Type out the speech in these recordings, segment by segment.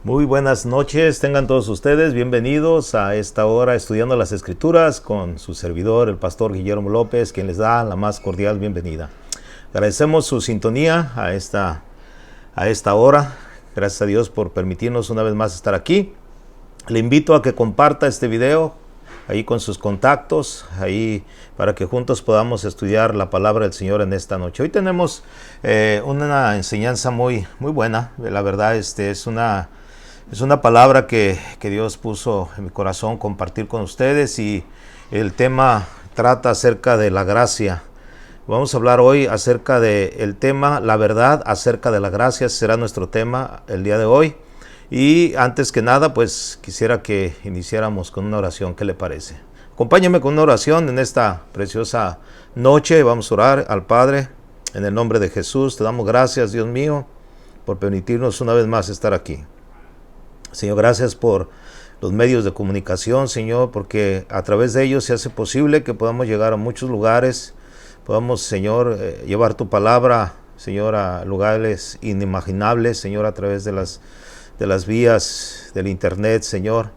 Muy buenas noches, tengan todos ustedes bienvenidos a esta hora estudiando las Escrituras con su servidor, el pastor Guillermo López, quien les da la más cordial bienvenida. Agradecemos su sintonía a esta hora. Gracias a Dios por permitirnos una vez más estar aquí. Le invito a que comparta este video ahí con sus contactos, ahí para que juntos podamos estudiar la palabra del Señor en esta noche. Hoy tenemos una enseñanza muy buena. La verdad, es una palabra que Dios puso en mi corazón compartir con ustedes, y el tema trata acerca de la gracia. Vamos a hablar hoy acerca del tema, la verdad acerca de la gracia. Será nuestro tema el día de hoy. Y antes que nada, pues quisiera que iniciáramos con una oración. ¿Qué le parece? Acompáñame con una oración en esta preciosa noche. Vamos a orar al Padre en el nombre de Jesús. Te damos gracias, Dios mío, por permitirnos una vez más estar aquí. Señor, gracias por los medios de comunicación, Señor, porque a través de ellos se hace posible que podamos llegar a muchos lugares, podamos, Señor, llevar tu palabra, Señor, a lugares inimaginables, Señor, a través de las vías del internet, Señor.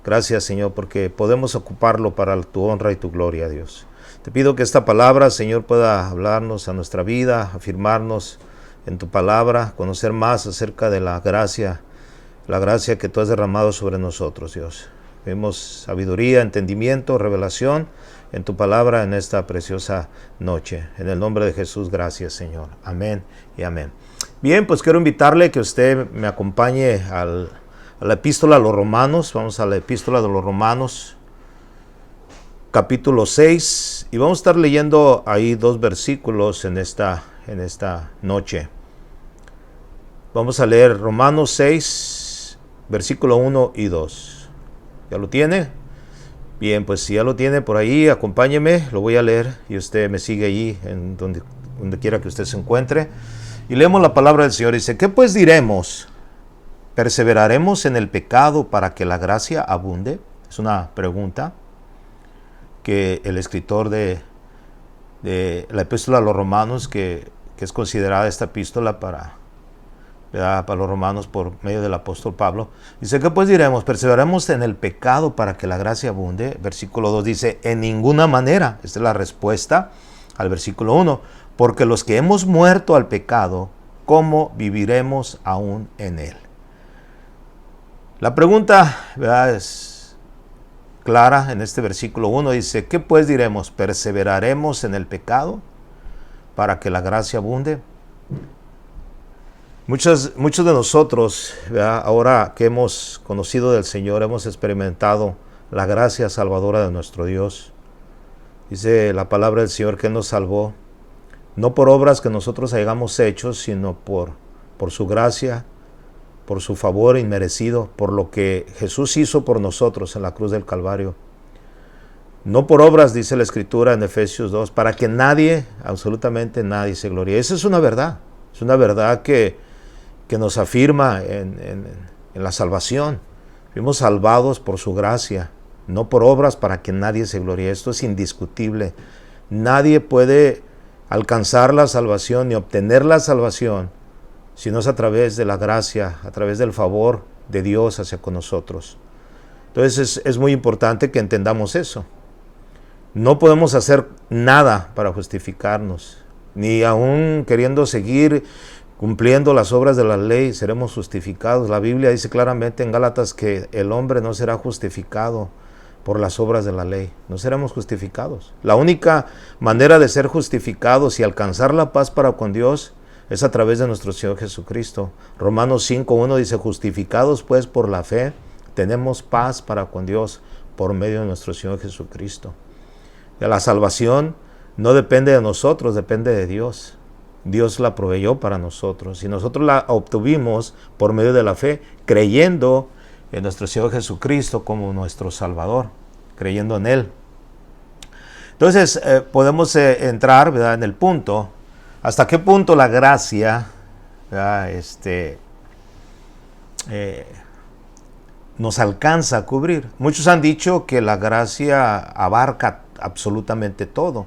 Gracias, Señor, porque podemos ocuparlo para tu honra y tu gloria, Dios. Te pido que esta palabra, Señor, pueda hablarnos a nuestra vida, afirmarnos en tu palabra, conocer más acerca de la gracia que tú has derramado sobre nosotros, Dios. Vemos sabiduría, entendimiento, revelación en tu palabra en esta preciosa noche. En el nombre de Jesús, gracias, Señor. Amén y amén. Bien, pues quiero invitarle que usted me acompañe a la epístola a los Romanos. Vamos a la epístola de los Romanos, capítulo 6, y vamos a estar leyendo ahí 2 versículos en esta noche. Vamos a leer Romanos 6, versículo 1 y 2. ¿Ya lo tiene? Bien, pues si ya lo tiene por ahí, acompáñeme, lo voy a leer y usted me sigue allí en donde quiera que usted se encuentre. Y leemos la palabra del Señor. Dice: ¿qué pues diremos? ¿Perseveraremos en el pecado para que la gracia abunde? Es una pregunta que el escritor de la epístola a los Romanos, que es considerada esta epístola para los romanos por medio del apóstol Pablo, dice: ¿qué pues diremos? ¿Perseveraremos en el pecado para que la gracia abunde? Versículo 2 dice: en ninguna manera. Esta es la respuesta al versículo 1. Porque los que hemos muerto al pecado, ¿cómo viviremos aún en él? La pregunta, ¿verdad?, es clara en este versículo 1. Dice: ¿qué pues diremos? ¿Perseveraremos en el pecado para que la gracia abunde? Muchos de nosotros, ¿verdad?, ahora que hemos conocido del Señor, hemos experimentado la gracia salvadora de nuestro Dios. Dice la palabra del Señor que Él nos salvó, no por obras que nosotros hayamos hecho, sino por su gracia, por su favor inmerecido, por lo que Jesús hizo por nosotros en la cruz del Calvario. No por obras, dice la Escritura en Efesios 2, para que nadie, absolutamente nadie, se gloríe. Esa es una verdad. Es una verdad que nos afirma en la salvación. Fuimos salvados por su gracia, no por obras para que nadie se gloríe. Esto es indiscutible. Nadie puede alcanzar la salvación ni obtener la salvación si no es a través de la gracia, a través del favor de Dios hacia con nosotros. Entonces es muy importante que entendamos eso. No podemos hacer nada para justificarnos, ni aún queriendo seguir cumpliendo las obras de la ley seremos justificados. La Biblia dice claramente en Gálatas que el hombre no será justificado por las obras de la ley. No seremos justificados. La única manera de ser justificados y alcanzar la paz para con Dios es a través de nuestro Señor Jesucristo. Romanos 5:1 dice: justificados pues por la fe, tenemos paz para con Dios por medio de nuestro Señor Jesucristo. La salvación no depende de nosotros, depende de Dios. Dios la proveyó para nosotros y nosotros la obtuvimos por medio de la fe, creyendo en nuestro Señor Jesucristo como nuestro Salvador, creyendo en Él. Entonces podemos entrar, ¿verdad?, en el punto, hasta qué punto la gracia, nos alcanza a cubrir. Muchos han dicho que la gracia abarca absolutamente todo,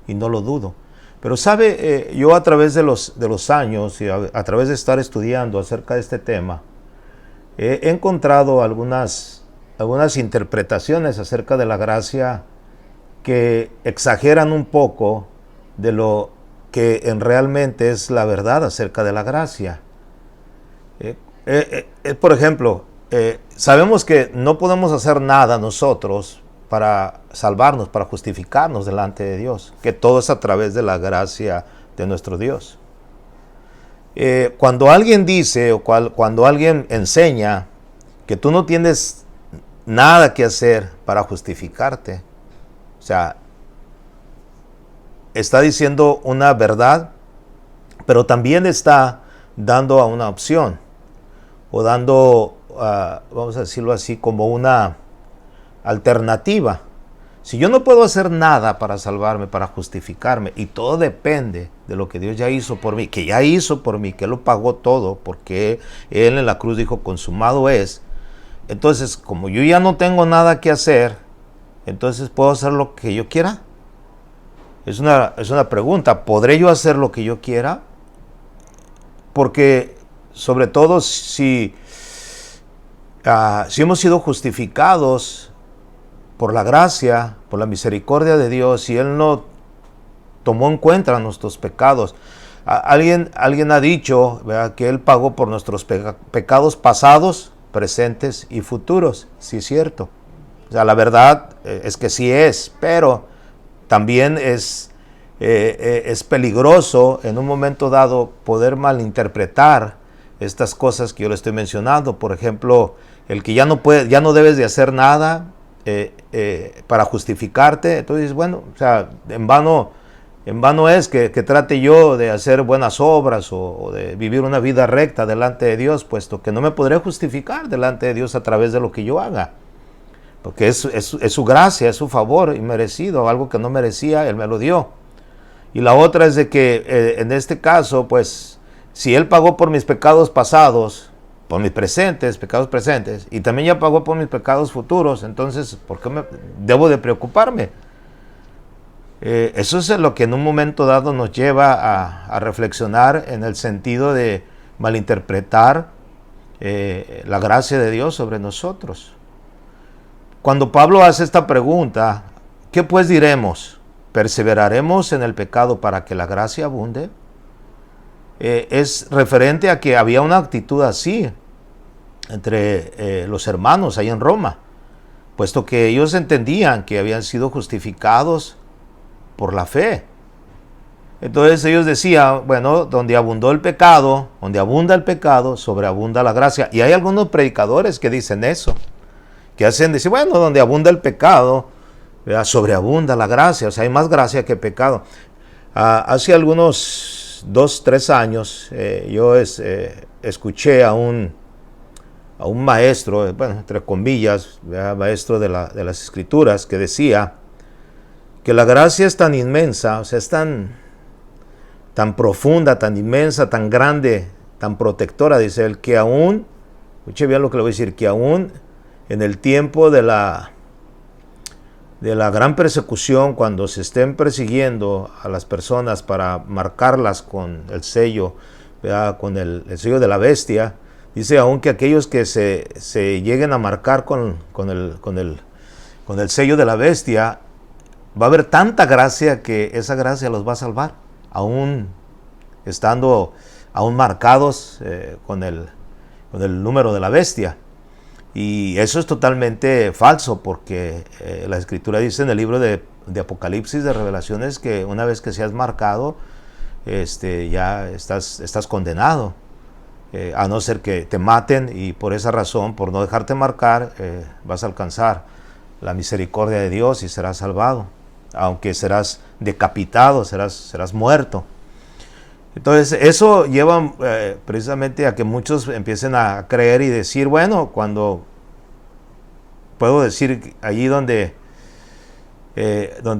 y no lo dudo. Pero sabe, yo a través de los años y a través de estar estudiando acerca de este tema, He encontrado algunas interpretaciones acerca de la gracia que exageran un poco de lo que realmente es la verdad acerca de la gracia. Por ejemplo, sabemos que no podemos hacer nada nosotros para salvarnos, para justificarnos delante de Dios, que todo es a través de la gracia de nuestro Dios. Cuando alguien dice o cuando alguien enseña que tú no tienes nada que hacer para justificarte, o sea, está diciendo una verdad, pero también está dando a una opción, o dando, vamos a decirlo así, como una alternativa. Si yo no puedo hacer nada para salvarme, para justificarme, y todo depende de lo que Dios ya hizo por mí, que ya hizo por mí, que Él lo pagó todo, porque Él en la cruz dijo, consumado es. Entonces, como yo ya no tengo nada que hacer, entonces ¿puedo hacer lo que yo quiera? Es una pregunta. ¿Podré yo hacer lo que yo quiera? Porque, sobre todo, si hemos sido justificados por la gracia, por la misericordia de Dios, y Él no tomó en cuenta nuestros pecados. Alguien ha dicho, ¿verdad?, que Él pagó por nuestros pecados pasados, presentes y futuros. Sí es cierto. O sea, la verdad es que sí es, pero también es peligroso en un momento dado poder malinterpretar estas cosas que yo le estoy mencionando. Por ejemplo, el que ya no debes de hacer nada para justificarte. Entonces, bueno, o sea, en vano es que trate yo de hacer buenas obras o de vivir una vida recta delante de Dios, puesto que no me podré justificar delante de Dios a través de lo que yo haga. Porque es su gracia, es su favor inmerecido, algo que no merecía, Él me lo dio. Y la otra es de que en este caso, pues, si Él pagó por mis pecados pasados, por mis pecados presentes, y también ya pagó por mis pecados futuros, entonces, ¿por qué debo de preocuparme? Eso es lo que en un momento dado nos lleva a reflexionar en el sentido de malinterpretar la gracia de Dios sobre nosotros. Cuando Pablo hace esta pregunta, ¿qué pues diremos? ¿Perseveraremos en el pecado para que la gracia abunde? Es referente a que había una actitud así entre los hermanos ahí en Roma, puesto que ellos entendían que habían sido justificados por la fe. Entonces ellos decían, bueno, donde abundó el pecado, donde abunda el pecado, sobreabunda la gracia. Y hay algunos predicadores que dicen eso, que hacen decir, bueno, donde abunda el pecado, sobreabunda la gracia, o sea, hay más gracia que pecado. Hace algunos 2-3 años yo escuché a un maestro, bueno, entre comillas, maestro de las Escrituras, que decía que la gracia es tan inmensa, o sea, es tan profunda, tan inmensa, tan grande, tan protectora, dice él, que aún, escuche bien lo que le voy a decir, que aún en el tiempo de la gran persecución, cuando se estén persiguiendo a las personas para marcarlas con el sello, ¿verdad?, con el sello de la bestia, dice aún que aquellos que se lleguen a marcar con el sello de la bestia, va a haber tanta gracia que esa gracia los va a salvar, aún estando marcados con el número de la bestia. Y eso es totalmente falso, porque la Escritura dice en el libro de Apocalipsis, de Revelaciones, que una vez que seas marcado, ya estás condenado, a no ser que te maten, y por esa razón, por no dejarte marcar, vas a alcanzar la misericordia de Dios y serás salvado, aunque serás decapitado, serás muerto. Entonces eso lleva precisamente a que muchos empiecen a creer y decir, bueno, cuando puedo decir allí donde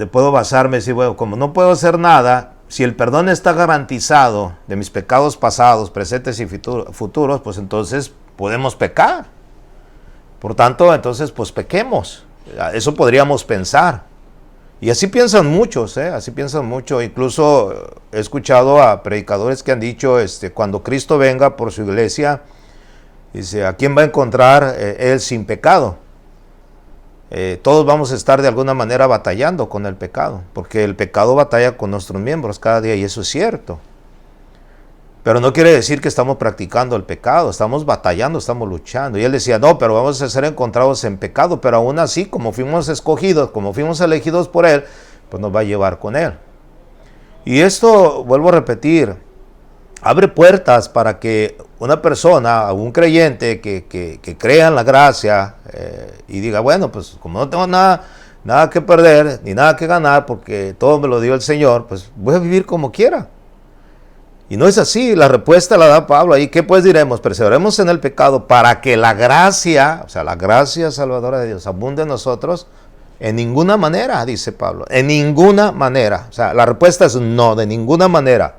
puedo basarme, decir, bueno, como no puedo hacer nada, si el perdón está garantizado de mis pecados pasados, presentes y futuros, pues entonces podemos pecar. Por tanto, entonces pues pequemos. Eso podríamos pensar. Y así piensan muchos, así piensan mucho. Incluso he escuchado a predicadores que han dicho, cuando Cristo venga por su iglesia, Dice, ¿a quién va a encontrar él sin pecado? Todos vamos a estar de alguna manera batallando con el pecado, porque el pecado batalla con nuestros miembros cada día, y eso es cierto. Pero no quiere decir que estamos practicando el pecado, estamos batallando, estamos luchando. Y él decía, no, pero vamos a ser encontrados en pecado, pero aún así, como fuimos escogidos, como fuimos elegidos por él, pues nos va a llevar con él. Y esto, vuelvo a repetir, abre puertas para que una persona, un creyente que crea en la gracia y diga, bueno, pues como no tengo nada que perder, ni nada que ganar, porque todo me lo dio el Señor, pues voy a vivir como quiera. Y no es así, la respuesta la da Pablo ahí. ¿Qué pues diremos? Perseveremos en el pecado para que la gracia, o sea, la gracia salvadora de Dios abunde en nosotros. En ninguna manera, dice Pablo, en ninguna manera. O sea, la respuesta es no, de ninguna manera.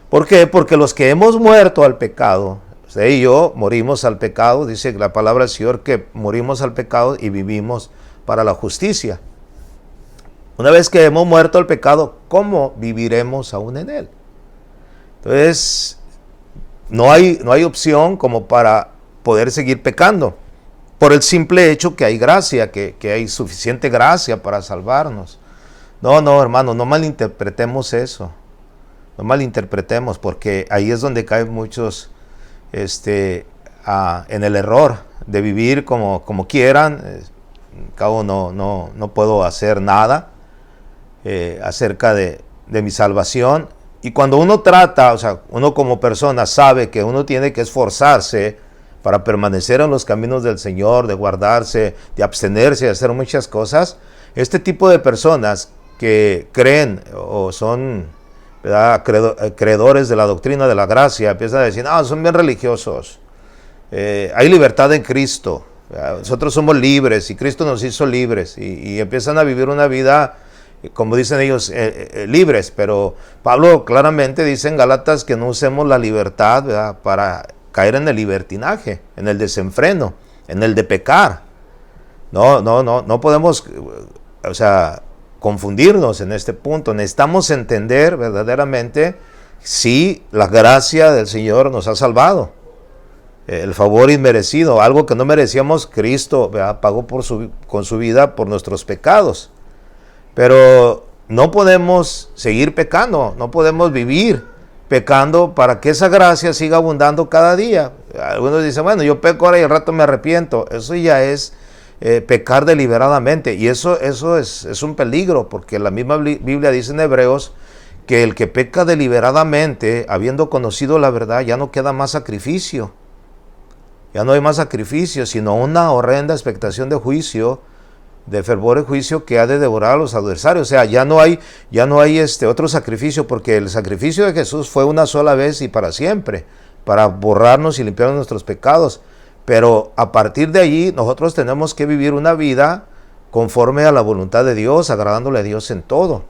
¿Por qué? Porque los que hemos muerto al pecado, usted y yo morimos al pecado, dice la palabra del Señor que morimos al pecado y vivimos para la justicia. Una vez que hemos muerto al pecado, ¿cómo viviremos aún en él? Entonces, no hay opción como para poder seguir pecando, por el simple hecho que hay gracia, que hay suficiente gracia para salvarnos. No, hermano, no malinterpretemos eso. No malinterpretemos, porque ahí es donde caen muchos en el error de vivir como quieran. Al cabo no puedo hacer nada acerca de mi salvación. Y cuando uno trata, o sea, uno como persona sabe que uno tiene que esforzarse para permanecer en los caminos del Señor, de guardarse, de abstenerse, de hacer muchas cosas. Este tipo de personas que creen o son, ¿verdad?, creedores de la doctrina de la gracia, empiezan a decir, son bien religiosos, hay libertad en Cristo, nosotros somos libres y Cristo nos hizo libres, y empiezan a vivir una vida, como dicen ellos, libres. Pero Pablo claramente dice en Gálatas que no usemos la libertad, ¿verdad?, para caer en el libertinaje, en el desenfreno, en el de pecar. No podemos, o sea, confundirnos en este punto. Necesitamos entender verdaderamente si la gracia del Señor nos ha salvado. El favor inmerecido, algo que no merecíamos, Cristo, ¿verdad?, pagó con su vida por nuestros pecados. Pero no podemos seguir pecando, no podemos vivir pecando para que esa gracia siga abundando cada día. Algunos dicen, bueno, yo peco ahora y al rato me arrepiento. Eso ya es pecar deliberadamente, y eso es un peligro, porque la misma Biblia dice en Hebreos que el que peca deliberadamente, habiendo conocido la verdad, ya no queda más sacrificio. Ya no hay más sacrificio, sino una horrenda expectación de juicio, de fervor de juicio que ha de devorar a los adversarios. O sea, ya no hay otro sacrificio, porque el sacrificio de Jesús fue una sola vez y para siempre, para borrarnos y limpiarnos nuestros pecados. Pero a partir de allí nosotros tenemos que vivir una vida conforme a la voluntad de Dios, agradándole a Dios en todo.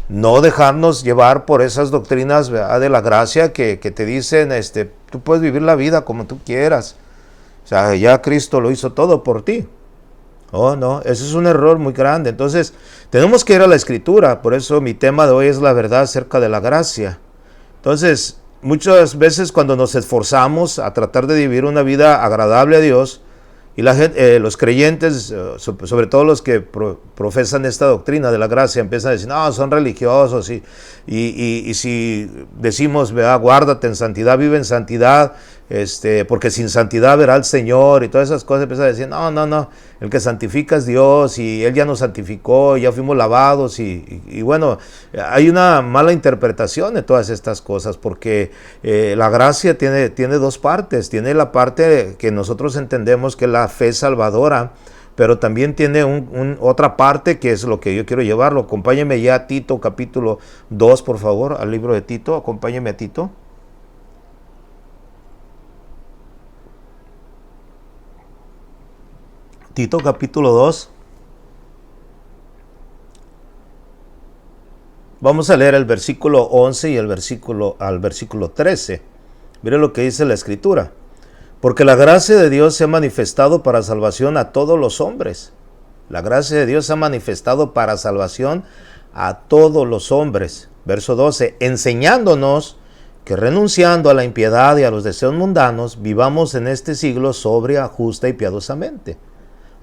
No dejarnos llevar por esas doctrinas, ¿verdad?, de la gracia que te dicen, tú puedes vivir la vida como tú quieras. O sea, ya Cristo lo hizo todo por ti. Oh, no, ese es un error muy grande. Entonces, tenemos que ir a la Escritura. Por eso mi tema de hoy es la verdad acerca de la gracia. Entonces, muchas veces cuando nos esforzamos a tratar de vivir una vida agradable a Dios, y la gente, los creyentes, sobre todo los que profesan esta doctrina de la gracia, empiezan a decir, no, son religiosos, y si decimos, ¿verdad?, guárdate en santidad, vive en santidad, porque sin santidad verá al Señor, y todas esas cosas, empiezan a decir, no, el que santifica es Dios, y Él ya nos santificó, y ya fuimos lavados, y bueno, hay una mala interpretación de todas estas cosas, porque la gracia tiene dos partes. Tiene la parte que nosotros entendemos que es la fe salvadora, pero también tiene otra parte que es lo que yo quiero llevarlo. Acompáñeme ya a Tito capítulo 2, por favor, al libro de Tito. Acompáñeme a Tito. Tito capítulo 2. Vamos a leer el versículo 11 y al versículo 13. Mire lo que dice la Escritura. Porque la gracia de Dios se ha manifestado para salvación a todos los hombres. La gracia de Dios se ha manifestado para salvación a todos los hombres. Verso 12. Enseñándonos que renunciando a la impiedad y a los deseos mundanos, vivamos en este siglo sobria, justa y piadosamente,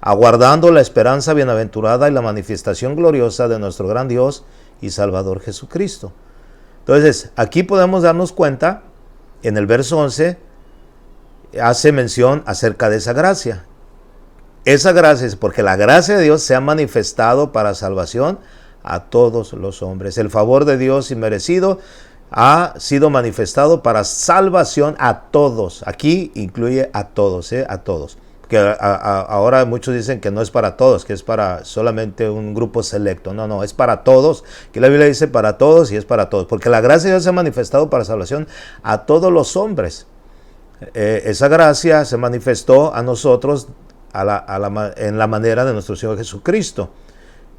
aguardando la esperanza bienaventurada y la manifestación gloriosa de nuestro gran Dios y Salvador Jesucristo. Entonces, aquí podemos darnos cuenta, en el verso 11, hace mención acerca de esa gracia. Esa gracia es porque la gracia de Dios se ha manifestado para salvación a todos los hombres. El favor de Dios inmerecido ha sido manifestado para salvación a todos. Aquí incluye a todos, a todos. Que ahora muchos dicen que no es para todos, que es para solamente un grupo selecto. No, es para todos. Que la Biblia dice para todos y es para todos. Porque la gracia de Dios se ha manifestado para salvación a todos los hombres. Esa gracia se manifestó a nosotros en la manera de nuestro Señor Jesucristo.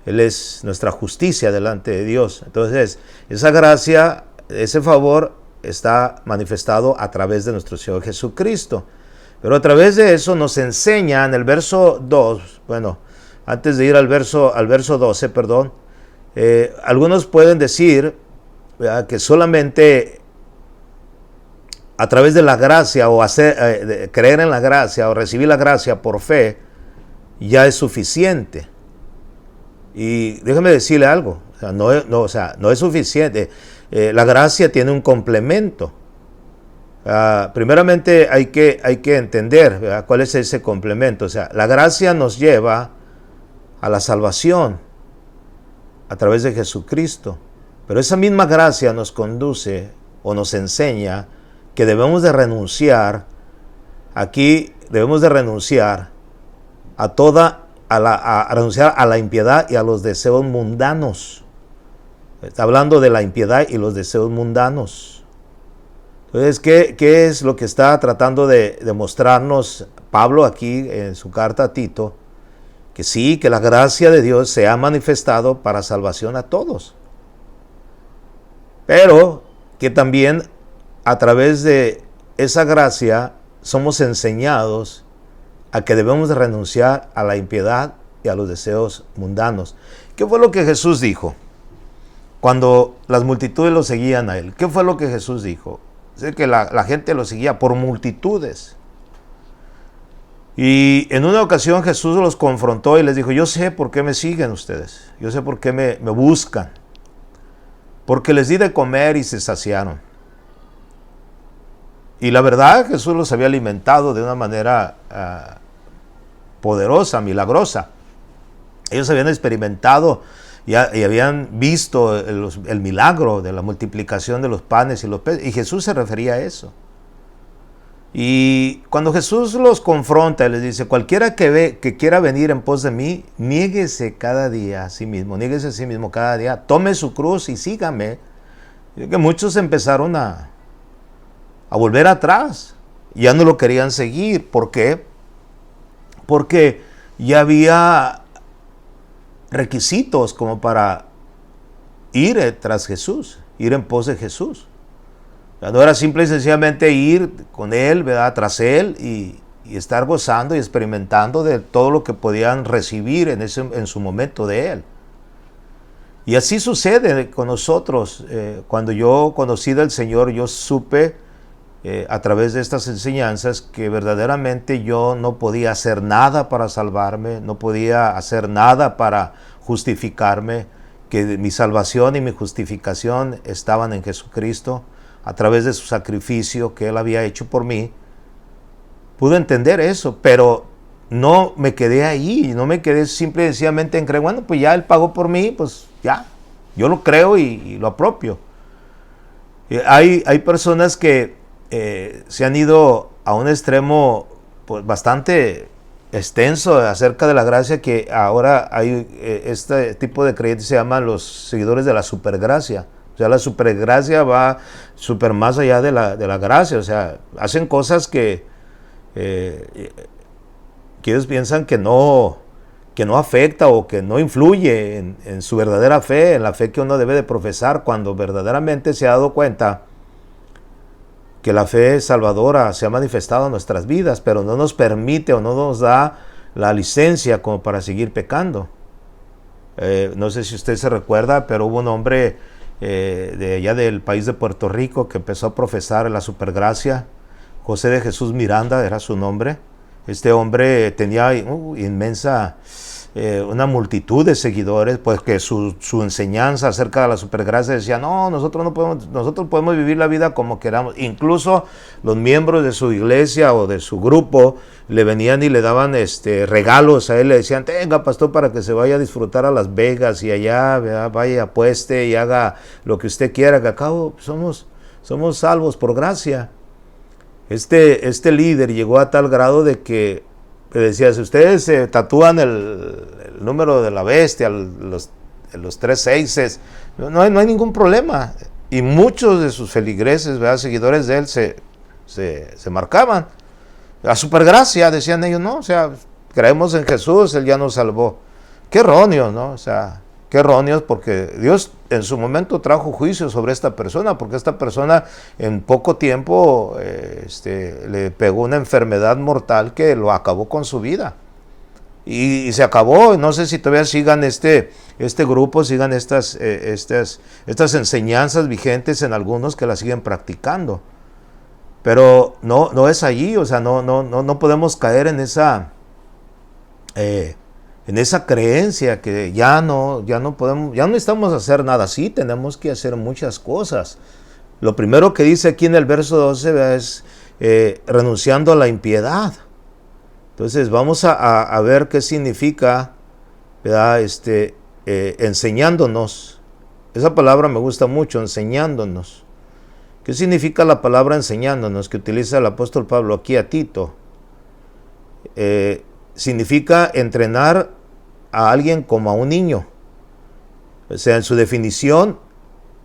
Él es nuestra justicia delante de Dios. Entonces, esa gracia, ese favor está manifestado a través de nuestro Señor Jesucristo. Pero a través de eso nos enseña en el verso 2, bueno, antes de ir al verso 12, algunos pueden decir, ¿verdad?, que solamente a través de la gracia o creer en la gracia o recibir la gracia por fe ya es suficiente. Y déjame decirle algo, no es suficiente. La gracia tiene un complemento. Primeramente hay que entender, ¿verdad?, cuál es ese complemento. O sea, la gracia nos lleva a la salvación a través de Jesucristo. Pero esa misma gracia nos conduce o nos enseña que debemos de renunciar. Aquí debemos de renunciar a renunciar a la impiedad y a los deseos mundanos. Está hablando de la impiedad y los deseos mundanos. Entonces, ¿qué es lo que está tratando de mostrarnos Pablo aquí en su carta a Tito? Que sí, que la gracia de Dios se ha manifestado para salvación a todos. Pero que también a través de esa gracia somos enseñados a que debemos de renunciar a la impiedad y a los deseos mundanos. ¿Qué fue lo que Jesús dijo cuando las multitudes lo seguían a él? ¿Qué fue lo que Jesús dijo? Es que la gente lo seguía por multitudes. Y en una ocasión Jesús los confrontó y les dijo: yo sé por qué me siguen ustedes, yo sé por qué me buscan, porque les di de comer y se saciaron. Y la verdad, Jesús los había alimentado de una manera poderosa, milagrosa. Ellos habían experimentado y habían visto el milagro de la multiplicación de los panes y los peces. Y Jesús se refería a eso. Y cuando Jesús los confronta y les dice: cualquiera que quiera venir en pos de mí, niéguese cada día a sí mismo, niéguese a sí mismo cada día, tome su cruz y sígame. Y que muchos empezaron a volver atrás, ya no lo querían seguir. ¿Por qué? Porque ya había requisitos como para ir tras Jesús, ir en pos de Jesús. No era simple y sencillamente ir con Él, ¿verdad?, tras Él y estar gozando y experimentando de todo lo que podían recibir en su momento de Él. Y así sucede con nosotros. Cuando yo conocí del Señor, yo supe a través de estas enseñanzas que verdaderamente yo no podía hacer nada para salvarme, no podía hacer nada para justificarme, que mi salvación y mi justificación estaban en Jesucristo a través de su sacrificio que Él había hecho por mí. Pude entender eso, pero no me quedé ahí, no me quedé simple y sencillamente en creer, bueno, pues ya Él pagó por mí, pues ya, yo lo creo y lo apropio. Hay personas que se han ido a un extremo pues, bastante extenso acerca de la gracia, que ahora hay este tipo de creyentes se llaman los seguidores de la supergracia. O sea, la supergracia va super más allá de la gracia. O sea, hacen cosas que ellos piensan que no afecta o que no influye en su verdadera fe, en la fe que uno debe de profesar, cuando verdaderamente se ha dado cuenta que la fe salvadora se ha manifestado en nuestras vidas, pero no nos permite o no nos da la licencia como para seguir pecando. No sé si usted se recuerda, pero hubo un hombre de allá del país de Puerto Rico, que empezó a profesar la supergracia. José de Jesús Miranda era su nombre. Este hombre tenía inmensa, una multitud de seguidores, pues que su enseñanza acerca de la supergracia decía, no, nosotros podemos vivir la vida como queramos. Incluso los miembros de su iglesia o de su grupo le venían y le daban regalos a él, le decían, tenga pastor para que se vaya a disfrutar a Las Vegas y allá, ¿verdad? Vaya, apueste y haga lo que usted quiera, que acabo somos salvos por gracia. Este líder llegó a tal grado de que decía, si ustedes se tatúan el número de la bestia, los 3 seises, no hay ningún problema. Y muchos de sus feligreses, ¿verdad?, seguidores de él, se marcaban. A supergracia, decían ellos, no, o sea, creemos en Jesús, Él ya nos salvó. Qué erróneo, ¿no? O sea, qué erróneos, porque Dios en su momento trajo juicio sobre esta persona, porque esta persona en poco tiempo le pegó una enfermedad mortal que lo acabó con su vida. Y se acabó. No sé si todavía sigan este grupo, sigan estas enseñanzas vigentes en algunos que las siguen practicando. Pero no es allí, o sea, no podemos caer en esa creencia que ya no necesitamos hacer nada. Sí, tenemos que hacer muchas cosas. Lo primero que dice aquí en el verso 12, ¿verdad?, es renunciando a la impiedad. Entonces vamos a ver qué significa, ¿verdad?, enseñándonos. Esa palabra me gusta mucho, enseñándonos. ¿Qué significa la palabra enseñándonos que utiliza el apóstol Pablo aquí a Tito? Significa entrenar a alguien como a un niño. O sea, en su definición,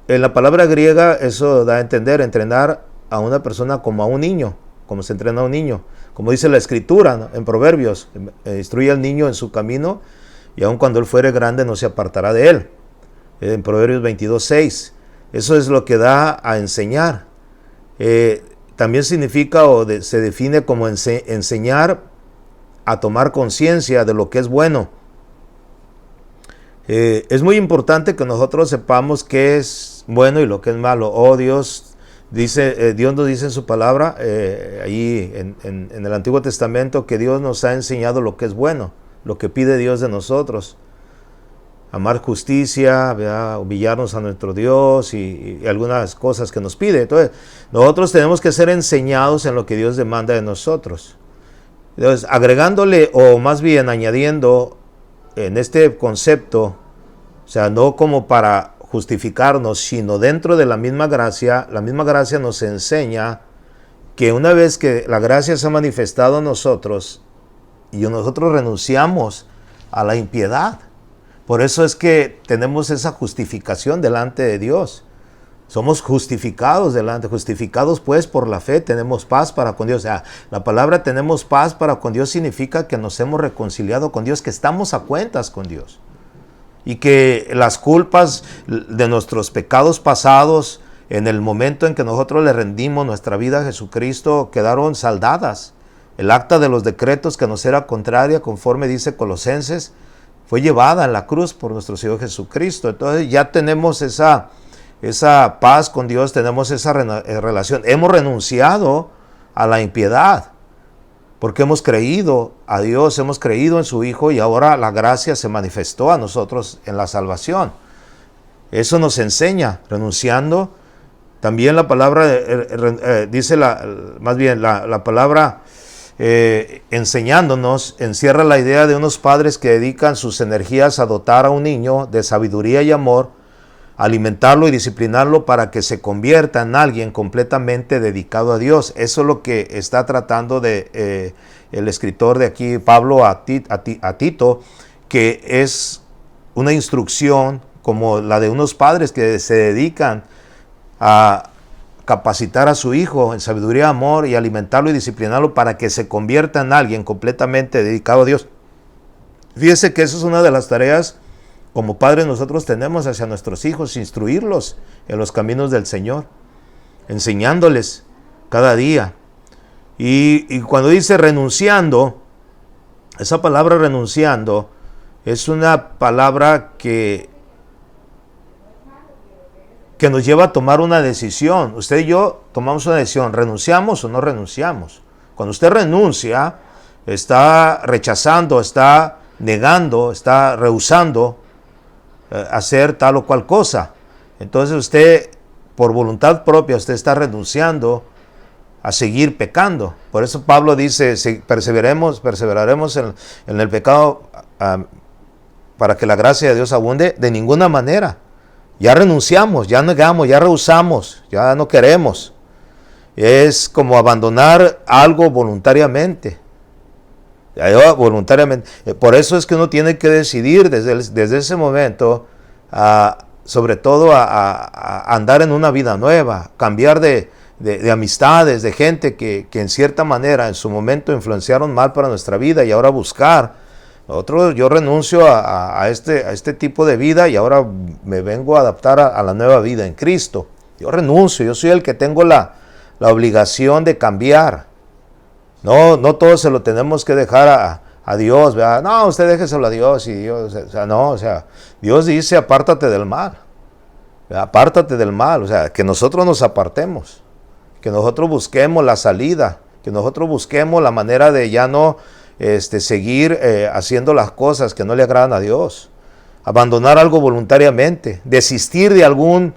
en la palabra griega, eso da a entender, entrenar a una persona como a un niño, como se entrena a un niño. Como dice la Escritura, ¿no?, en Proverbios, instruye al niño en su camino, y aun cuando él fuere grande no se apartará de él. En Proverbios 22:6. Eso es lo que da a enseñar. También significa se define como enseñar a tomar conciencia de lo que es bueno. Es muy importante que nosotros sepamos qué es bueno y lo que es malo. Dios nos dice en su palabra, ahí en el Antiguo Testamento, que Dios nos ha enseñado lo que es bueno, lo que pide Dios de nosotros. Amar justicia, ¿verdad?, humillarnos a nuestro Dios y algunas cosas que nos pide. Entonces, nosotros tenemos que ser enseñados en lo que Dios demanda de nosotros. Entonces, agregándole, o más bien añadiendo en este concepto, o sea, no como para justificarnos, sino dentro de la misma gracia nos enseña que una vez que la gracia se ha manifestado en nosotros y nosotros renunciamos a la impiedad, por eso es que tenemos esa justificación delante de Dios. Somos justificados pues por la fe, tenemos paz para con Dios. O sea, la palabra tenemos paz para con Dios significa que nos hemos reconciliado con Dios, que estamos a cuentas con Dios. Y que las culpas de nuestros pecados pasados, en el momento en que nosotros le rendimos nuestra vida a Jesucristo, quedaron saldadas. El acta de los decretos que nos era contraria, conforme dice Colosenses, fue llevada en la cruz por nuestro Señor Jesucristo. Entonces ya tenemos esa paz con Dios, tenemos esa relación. Hemos renunciado a la impiedad, porque hemos creído a Dios, hemos creído en su Hijo, y ahora la gracia se manifestó a nosotros en la salvación. Eso nos enseña, renunciando. También la palabra, dice la palabra enseñándonos, encierra la idea de unos padres que dedican sus energías a dotar a un niño de sabiduría y amor, alimentarlo y disciplinarlo para que se convierta en alguien completamente dedicado a Dios. Eso es lo que está tratando de el escritor de aquí, Pablo, a Tito, que es una instrucción como la de unos padres que se dedican a capacitar a su hijo en sabiduría, amor, y alimentarlo y disciplinarlo para que se convierta en alguien completamente dedicado a Dios. Fíjese que eso es una de las tareas como padres nosotros tenemos hacia nuestros hijos, instruirlos en los caminos del Señor, enseñándoles cada día. Y cuando dice renunciando, esa palabra renunciando es una palabra que que nos lleva a tomar una decisión. Usted y yo tomamos una decisión, ¿renunciamos o no renunciamos? Cuando usted renuncia, está rechazando, está negando, está rehusando hacer tal o cual cosa. Entonces usted, por voluntad propia, usted está renunciando a seguir pecando. Por eso Pablo dice, perseveraremos en el pecado para que la gracia de Dios abunde. De ninguna manera. Ya renunciamos, ya negamos, ya rehusamos, ya no queremos. Es como abandonar algo voluntariamente. Voluntariamente. Por eso es que uno tiene que decidir desde ese momento, sobre todo a andar en una vida nueva, cambiar de amistades, de gente que en cierta manera en su momento influenciaron mal para nuestra vida, y ahora buscar. Yo renuncio a este tipo de vida y ahora me vengo a adaptar a la nueva vida en Cristo. Yo renuncio, yo soy el que tengo la obligación de cambiar. No todo se lo tenemos que dejar a Dios, ¿verdad? No, usted déjeselo a Dios y Dios, Dios dice apártate del mal, ¿verdad? Apártate del mal, que nosotros nos apartemos, que nosotros busquemos la salida, que nosotros busquemos la manera de ya no seguir haciendo las cosas que no le agradan a Dios, abandonar algo voluntariamente, desistir de algún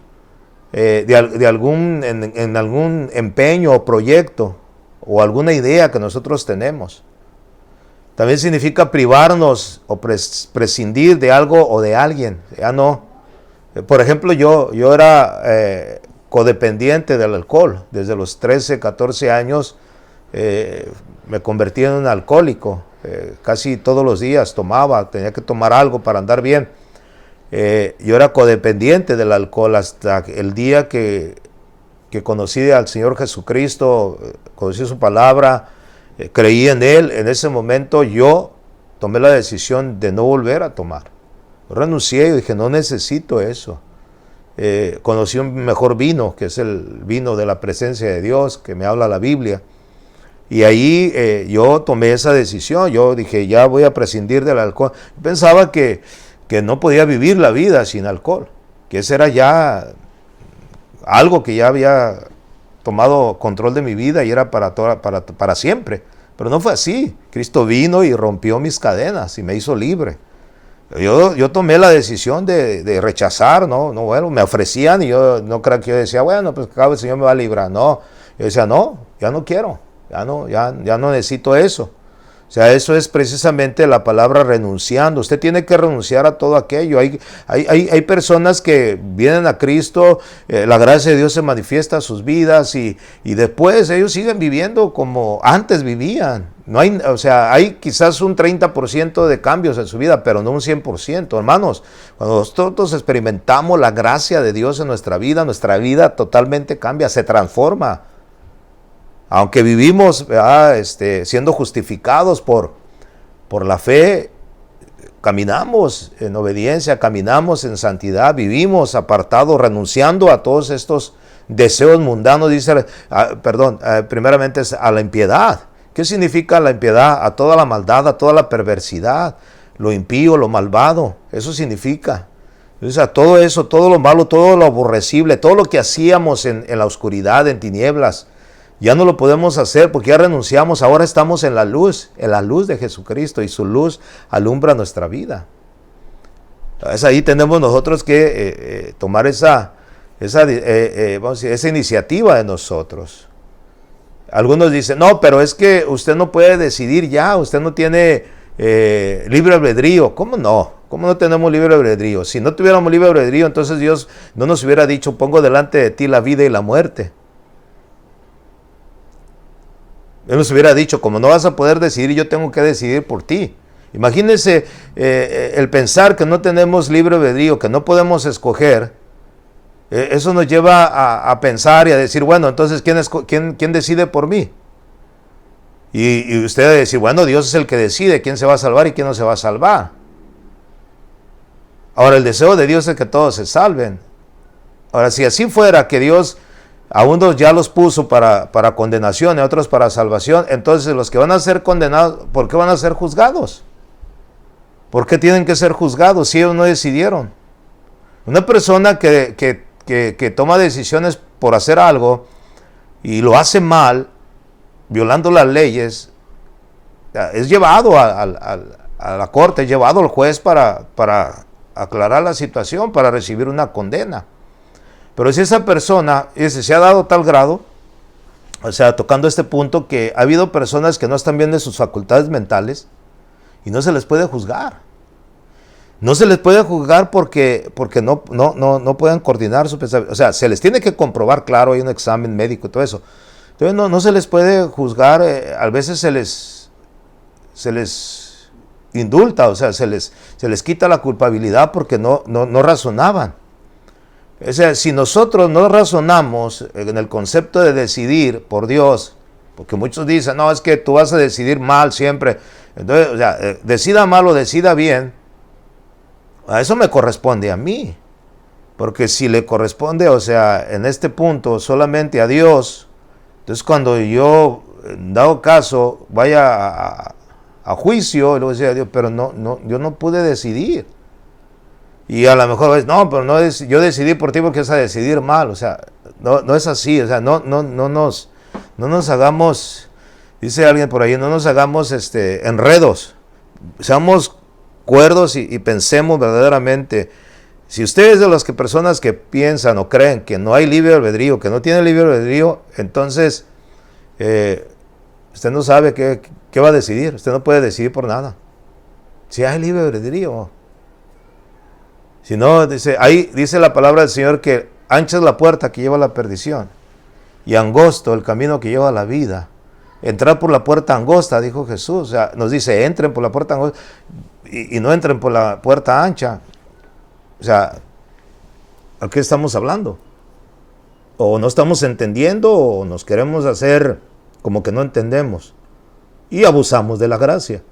empeño o proyecto o alguna idea que nosotros tenemos. También significa privarnos o prescindir de algo o de alguien. Ya no. Por ejemplo, yo era codependiente del alcohol. Desde los 13, 14 años me convertí en un alcohólico. Casi todos los días tomaba, tenía que tomar algo para andar bien. Yo era codependiente del alcohol hasta el día que conocí al Señor Jesucristo, conocí su palabra, creí en Él. En ese momento yo tomé la decisión de no volver a tomar. Yo renuncié y dije, no necesito eso. Conocí un mejor vino, que es el vino de la presencia de Dios, que me habla la Biblia. Y ahí yo tomé esa decisión. Yo dije, ya voy a prescindir del alcohol. Pensaba que no podía vivir la vida sin alcohol, que ese era ya algo que ya había tomado control de mi vida y era para siempre. Pero no fue así. Cristo vino y rompió mis cadenas y me hizo libre. Yo tomé la decisión de rechazar, bueno, me ofrecían y yo no creo que yo decía, bueno, pues cada vez el Señor me va a librar. No, yo decía, no, ya no quiero, ya no necesito eso. Eso es precisamente la palabra renunciando. Usted tiene que renunciar a todo aquello. Hay personas que vienen a Cristo, la gracia de Dios se manifiesta en sus vidas y después ellos siguen viviendo como antes vivían. Hay quizás un 30% de cambios en su vida, pero no un 100%. Hermanos, cuando nosotros experimentamos la gracia de Dios en nuestra vida totalmente cambia, se transforma. Aunque vivimos siendo justificados por la fe, caminamos en obediencia, caminamos en santidad, vivimos apartados, renunciando a todos estos deseos mundanos, primeramente es a la impiedad. ¿Qué significa la impiedad? A toda la maldad, a toda la perversidad, lo impío, lo malvado, eso significa. Entonces, a todo eso, todo lo malo, todo lo aborrecible, todo lo que hacíamos en la oscuridad, en tinieblas, ya no lo podemos hacer porque ya renunciamos. Ahora estamos en la luz de Jesucristo y su luz alumbra nuestra vida. Entonces ahí tenemos nosotros que tomar esa iniciativa de nosotros. Algunos dicen, no, pero es que usted no puede decidir ya, usted no tiene libre albedrío. ¿Cómo no? ¿Cómo no tenemos libre albedrío? Si no tuviéramos libre albedrío, entonces Dios no nos hubiera dicho, pongo delante de ti la vida y la muerte. Él nos hubiera dicho, como no vas a poder decidir, yo tengo que decidir por ti. Imagínense el pensar que no tenemos libre albedrío, que no podemos escoger. Eso nos lleva a pensar y a decir, bueno, entonces, ¿quién decide por mí? Y usted va a decir, bueno, Dios es el que decide quién se va a salvar y quién no se va a salvar. Ahora, el deseo de Dios es que todos se salven. Ahora, si así fuera, que Dios a unos ya los puso para condenación y a otros para salvación, entonces los que van a ser condenados, ¿por qué van a ser juzgados? ¿Por qué tienen que ser juzgados si ellos no decidieron? Una persona que que toma decisiones por hacer algo y lo hace mal, violando las leyes, es llevado a la corte, es llevado al juez para aclarar la situación, para recibir una condena. Pero si esa persona se ha dado tal grado, o sea, tocando este punto, que ha habido personas que no están bien de sus facultades mentales y no se les puede juzgar. No se les puede juzgar porque no pueden coordinar su pensamiento. O sea, se les tiene que comprobar, claro, hay un examen médico y todo eso. Entonces no se les puede juzgar, a veces se les indulta, o sea, se les quita la culpabilidad porque no razonaban. O sea, si nosotros no razonamos en el concepto de decidir por Dios, porque muchos dicen, no, es que tú vas a decidir mal siempre. Entonces, o sea, decida mal o decida bien, a eso me corresponde a mí. Porque si le corresponde, o sea, en este punto solamente a Dios, entonces cuando yo, en dado caso, vaya a juicio, y luego decía a Dios, pero yo no pude decidir. Y a lo mejor es, no, pero yo decidí por ti porque es a decidir mal. O sea, no es así. O sea, no nos hagamos, dice alguien por ahí, no nos hagamos enredos. Seamos cuerdos y pensemos verdaderamente. Si usted es de las personas que piensan o creen que no hay libre albedrío, que no tiene libre albedrío, entonces usted no sabe qué va a decidir. Usted no puede decidir por nada. Si hay libre albedrío. Si no, ahí dice la palabra del Señor que ancha es la puerta que lleva a la perdición y angosto el camino que lleva a la vida. Entrar por la puerta angosta, dijo Jesús. O sea, nos dice, entren por la puerta angosta y no entren por la puerta ancha. O sea, ¿a qué estamos hablando? O no estamos entendiendo o nos queremos hacer como que no entendemos y abusamos de la gracia.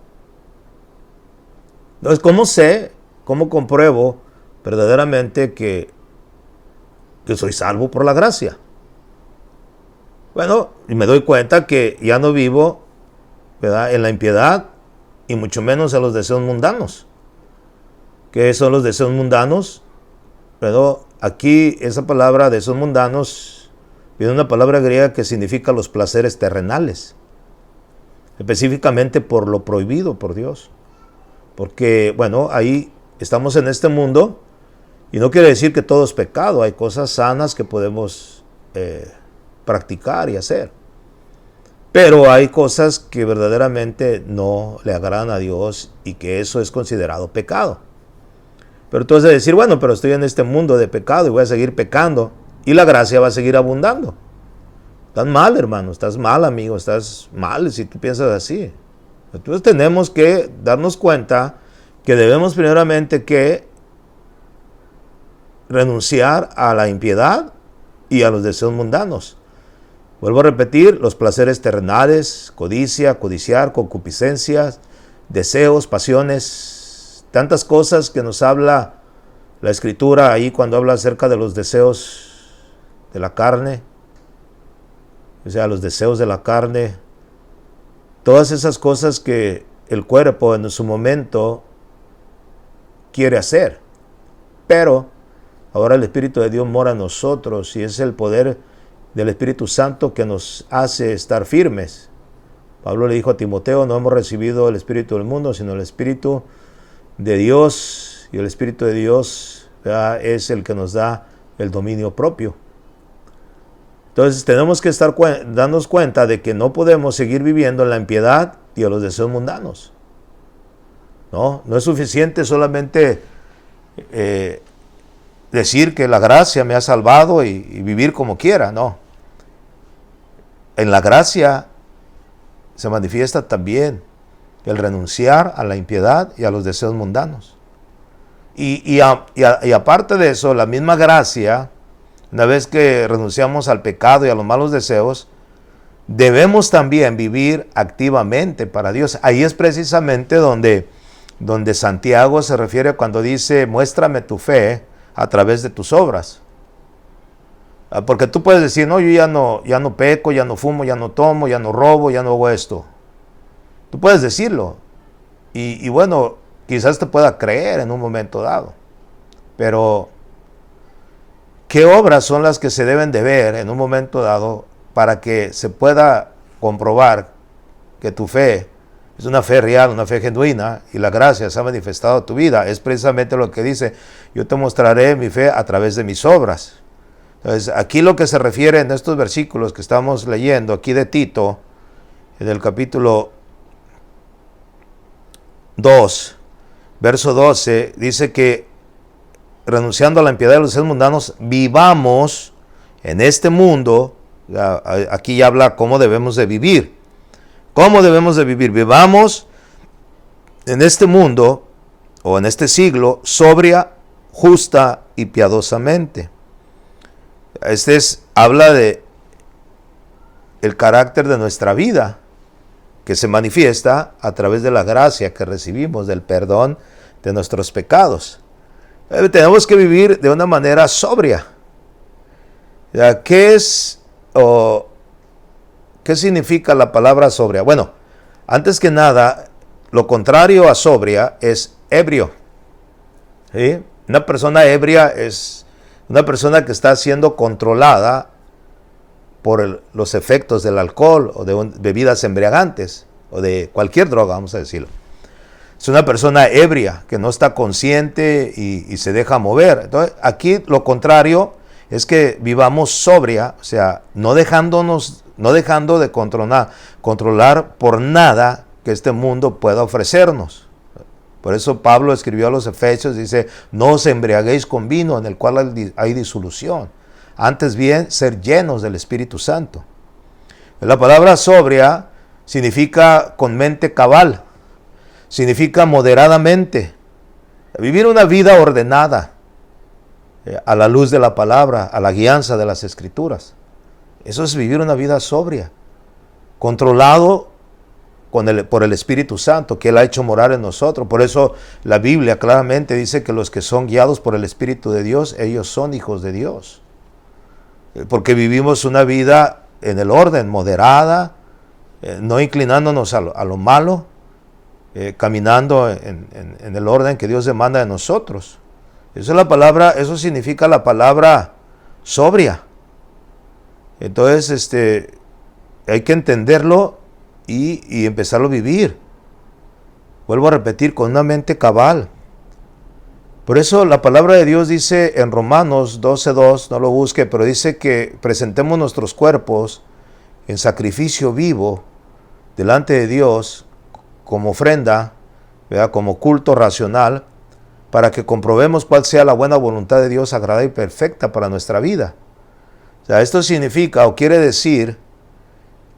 Entonces, ¿cómo compruebo verdaderamente que soy salvo por la gracia? Bueno, y me doy cuenta que ya no vivo, ¿verdad?, en la impiedad y mucho menos en los deseos mundanos. ¿Qué son los deseos mundanos? Pero aquí esa palabra deseos mundanos viene de una palabra griega que significa los placeres terrenales, específicamente por lo prohibido por Dios. Porque, bueno, ahí estamos en este mundo y no quiere decir que todo es pecado. Hay cosas sanas que podemos practicar y hacer. Pero hay cosas que verdaderamente no le agradan a Dios y que eso es considerado pecado. Pero tú vas a decir, bueno, pero estoy en este mundo de pecado y voy a seguir pecando y la gracia va a seguir abundando. Estás mal, hermano, estás mal, amigo, estás mal si tú piensas así. Entonces tenemos que darnos cuenta que debemos primeramente que renunciar a la impiedad y a los deseos mundanos. Vuelvo a repetir, los placeres terrenales, codicia, codiciar, concupiscencias, deseos, pasiones, tantas cosas que nos habla la Escritura ahí cuando habla acerca de los deseos de la carne, o sea, los deseos de la carne, todas esas cosas que el cuerpo en su momento quiere hacer, pero ahora el Espíritu de Dios mora en nosotros y es el poder del Espíritu Santo que nos hace estar firmes. Pablo le dijo a Timoteo, no hemos recibido el Espíritu del mundo, sino el Espíritu de Dios, y el Espíritu de Dios, ¿verdad?, es el que nos da el dominio propio. Entonces tenemos que darnos cuenta de que no podemos seguir viviendo en la impiedad y en los deseos mundanos. No es suficiente solamente decir que la gracia me ha salvado y vivir como quiera, no. En la gracia se manifiesta también el renunciar a la impiedad y a los deseos mundanos. Y aparte de eso, la misma gracia, una vez que renunciamos al pecado y a los malos deseos, debemos también vivir activamente para Dios. Ahí es precisamente donde Santiago se refiere cuando dice, muéstrame tu fe a través de tus obras. Porque tú puedes decir, no, yo ya no peco, ya no fumo, ya no tomo, ya no robo, ya no hago esto. Tú puedes decirlo. Y bueno, quizás te pueda creer en un momento dado. Pero ¿qué obras son las que se deben de ver en un momento dado para que se pueda comprobar que tu fe es una fe real, una fe genuina, y la gracia se ha manifestado en tu vida? Es precisamente lo que dice: yo te mostraré mi fe a través de mis obras. Entonces, aquí lo que se refiere en estos versículos que estamos leyendo aquí de Tito, en el capítulo 2, verso 12, dice que renunciando a la impiedad de los seres mundanos, vivamos en este mundo. Aquí ya habla cómo debemos de vivir. ¿Cómo debemos de vivir? Vivamos en este mundo o en este siglo sobria, justa y piadosamente. Habla de el carácter de nuestra vida, que se manifiesta a través de la gracia que recibimos, del perdón de nuestros pecados. Tenemos que vivir de una manera sobria. ¿Qué significa la palabra sobria? Bueno, antes que nada, lo contrario a sobria es ebrio. ¿Sí? Una persona ebria es una persona que está siendo controlada por los efectos del alcohol o de bebidas embriagantes o de cualquier droga, vamos a decirlo. Es una persona ebria que no está consciente y se deja mover. Entonces, aquí lo contrario es que vivamos sobria, o sea, no dejando de controlar por nada que este mundo pueda ofrecernos. Por eso Pablo escribió a los Efesios, dice: no os embriaguéis con vino en el cual hay disolución, antes bien ser llenos del Espíritu Santo. La palabra sobria significa con mente cabal, significa moderadamente, vivir una vida ordenada, a la luz de la palabra, a la guianza de las Escrituras. Eso es vivir una vida sobria, controlado por el Espíritu Santo, que Él ha hecho morar en nosotros. Por eso la Biblia claramente dice que los que son guiados por el Espíritu de Dios, ellos son hijos de Dios. Porque vivimos una vida en el orden, moderada, no inclinándonos a lo malo, caminando en el orden que Dios demanda de nosotros. Eso significa la palabra sobria. Entonces, hay que entenderlo y empezarlo a vivir. Vuelvo a repetir, con una mente cabal. Por eso la palabra de Dios dice en Romanos 12:2, no lo busque, pero dice que presentemos nuestros cuerpos en sacrificio vivo delante de Dios como ofrenda, ¿verdad?, como culto racional, para que comprobemos cuál sea la buena voluntad de Dios, agradable y perfecta para nuestra vida. O sea, esto significa o quiere decir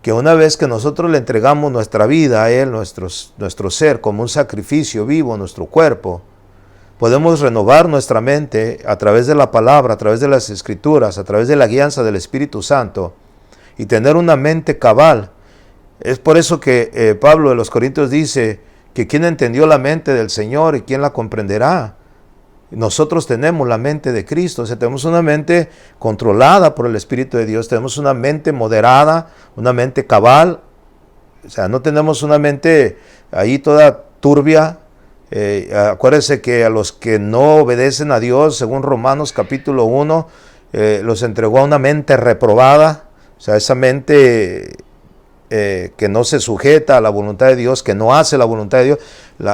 que una vez que nosotros le entregamos nuestra vida a Él, nuestro ser como un sacrificio vivo, nuestro cuerpo, podemos renovar nuestra mente a través de la palabra, a través de las Escrituras, a través de la guianza del Espíritu Santo, y tener una mente cabal. Es por eso que Pablo de los Corintios dice que ¿quién entendió la mente del Señor y quién la comprenderá? Nosotros tenemos la mente de Cristo, o sea, tenemos una mente controlada por el Espíritu de Dios, tenemos una mente moderada, una mente cabal, o sea, no tenemos una mente ahí toda turbia. Acuérdense que a los que no obedecen a Dios, según Romanos capítulo 1, los entregó a una mente reprobada, o sea, esa mente que no se sujeta a la voluntad de Dios, que no hace la voluntad de Dios, la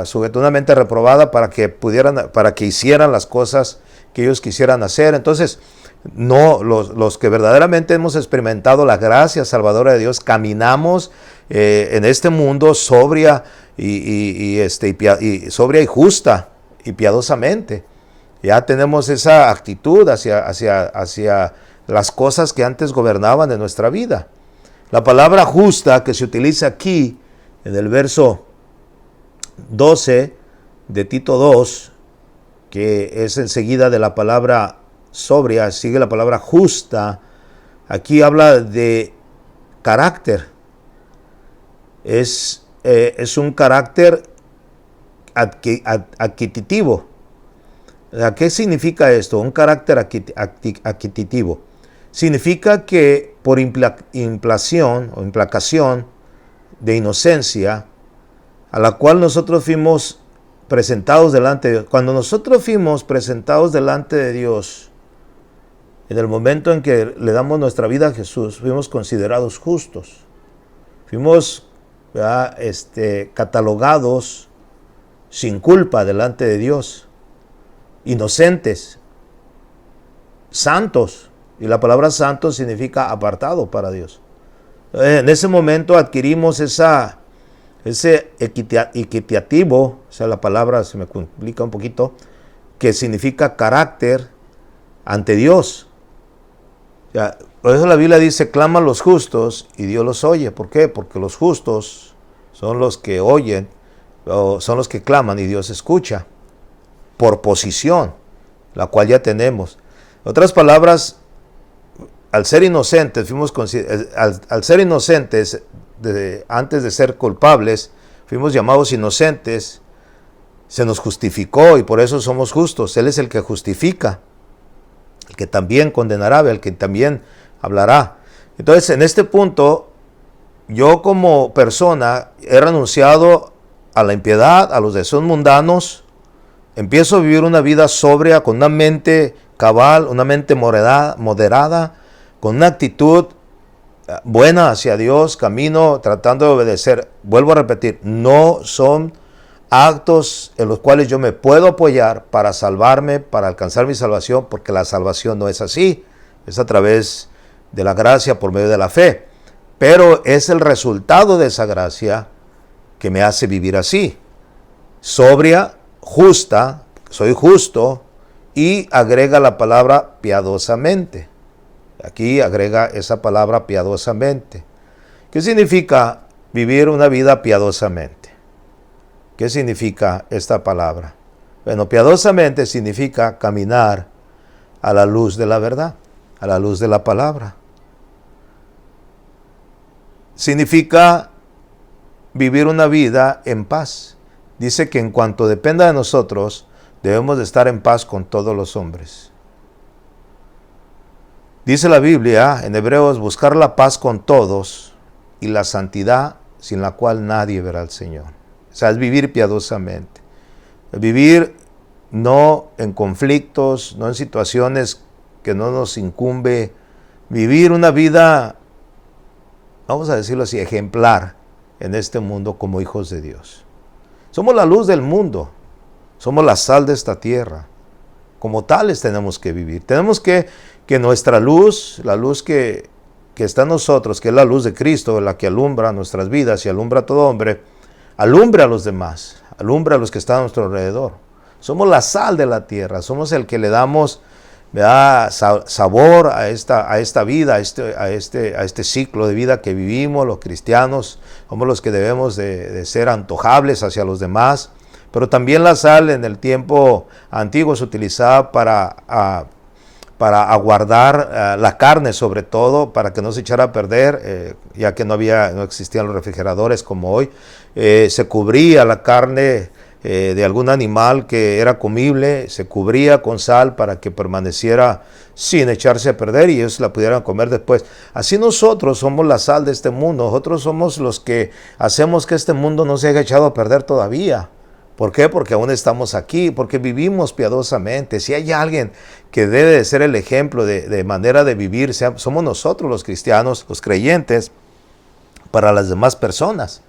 sujetó a una mente reprobada para que hicieran las cosas que ellos quisieran hacer. Entonces, no, los que verdaderamente hemos experimentado la gracia salvadora de Dios, caminamos en este mundo sobria sobria y justa y piadosamente. Ya tenemos esa actitud hacia las cosas que antes gobernaban de nuestra vida. La palabra justa que se utiliza aquí en el verso 12 de Tito 2, que es enseguida de la palabra sobria, sigue la palabra justa. Aquí habla de carácter. Es un carácter adquisitivo. ¿Qué significa esto? Un carácter adquisitivo. Significa que por implacación de inocencia, a la cual nosotros fuimos presentados delante de Dios. Cuando nosotros fuimos presentados delante de Dios, en el momento en que le damos nuestra vida a Jesús, fuimos considerados justos. Fuimos catalogados sin culpa delante de Dios, inocentes, santos. Y la palabra santo significa apartado para Dios. En ese momento adquirimos ese equitativo, o sea, la palabra se me complica un poquito, que significa carácter ante Dios. O sea, por eso la Biblia dice, claman los justos y Dios los oye. ¿Por qué? Porque los justos son los que oyen, o son los que claman y Dios escucha, por posición, la cual ya tenemos. En otras palabras, al ser inocentes, al ser inocentes, antes de ser culpables, fuimos llamados inocentes, se nos justificó y por eso somos justos. Él es el que justifica, el que también condenará, el que también hablará. Entonces, en este punto, yo como persona he renunciado a la impiedad, a los deseos mundanos, empiezo a vivir una vida sobria, con una mente cabal, una mente moderada, con una actitud buena hacia Dios, camino tratando de obedecer. Vuelvo a repetir, no son actos en los cuales yo me puedo apoyar para salvarme, para alcanzar mi salvación, porque la salvación no es así, es a través de la gracia por medio de la fe, pero es el resultado de esa gracia que me hace vivir así, sobria, justa, soy justo, y agrega la palabra piadosamente. Aquí agrega esa palabra piadosamente. ¿Qué significa vivir una vida piadosamente? ¿Qué significa esta palabra? Bueno, piadosamente significa caminar a la luz de la verdad, a la luz de la palabra. Significa vivir una vida en paz. Dice que en cuanto dependa de nosotros, debemos de estar en paz con todos los hombres. Dice la Biblia en Hebreos, buscar la paz con todos y la santidad sin la cual nadie verá al Señor. O sea, es vivir piadosamente. Vivir no en conflictos, no en situaciones que no nos incumbe. Vivir una vida, vamos a decirlo así, ejemplar en este mundo como hijos de Dios. Somos la luz del mundo. Somos la sal de esta tierra. Como tales tenemos que vivir. Tenemos que nuestra luz, la luz que está en nosotros, que es la luz de Cristo, la que alumbra nuestras vidas y alumbra a todo hombre, alumbre a los demás, alumbra a los que están a nuestro alrededor. Somos la sal de la tierra, somos el que le damos sabor a esta vida, a este ciclo de vida que vivimos los cristianos. Somos los que debemos de ser antojables hacia los demás. Pero también la sal en el tiempo antiguo se utilizaba para aguardar la carne, sobre todo, para que no se echara a perder, ya que no existían los refrigeradores como hoy. Se cubría la carne de algún animal que era comible, se cubría con sal para que permaneciera sin echarse a perder y ellos la pudieran comer después. Así nosotros somos la sal de este mundo, nosotros somos los que hacemos que este mundo no se haya echado a perder todavía. ¿Por qué? Porque aún estamos aquí, porque vivimos piadosamente. Si hay alguien que debe de ser el ejemplo de manera de vivir, somos nosotros los cristianos, los creyentes, para las demás personas.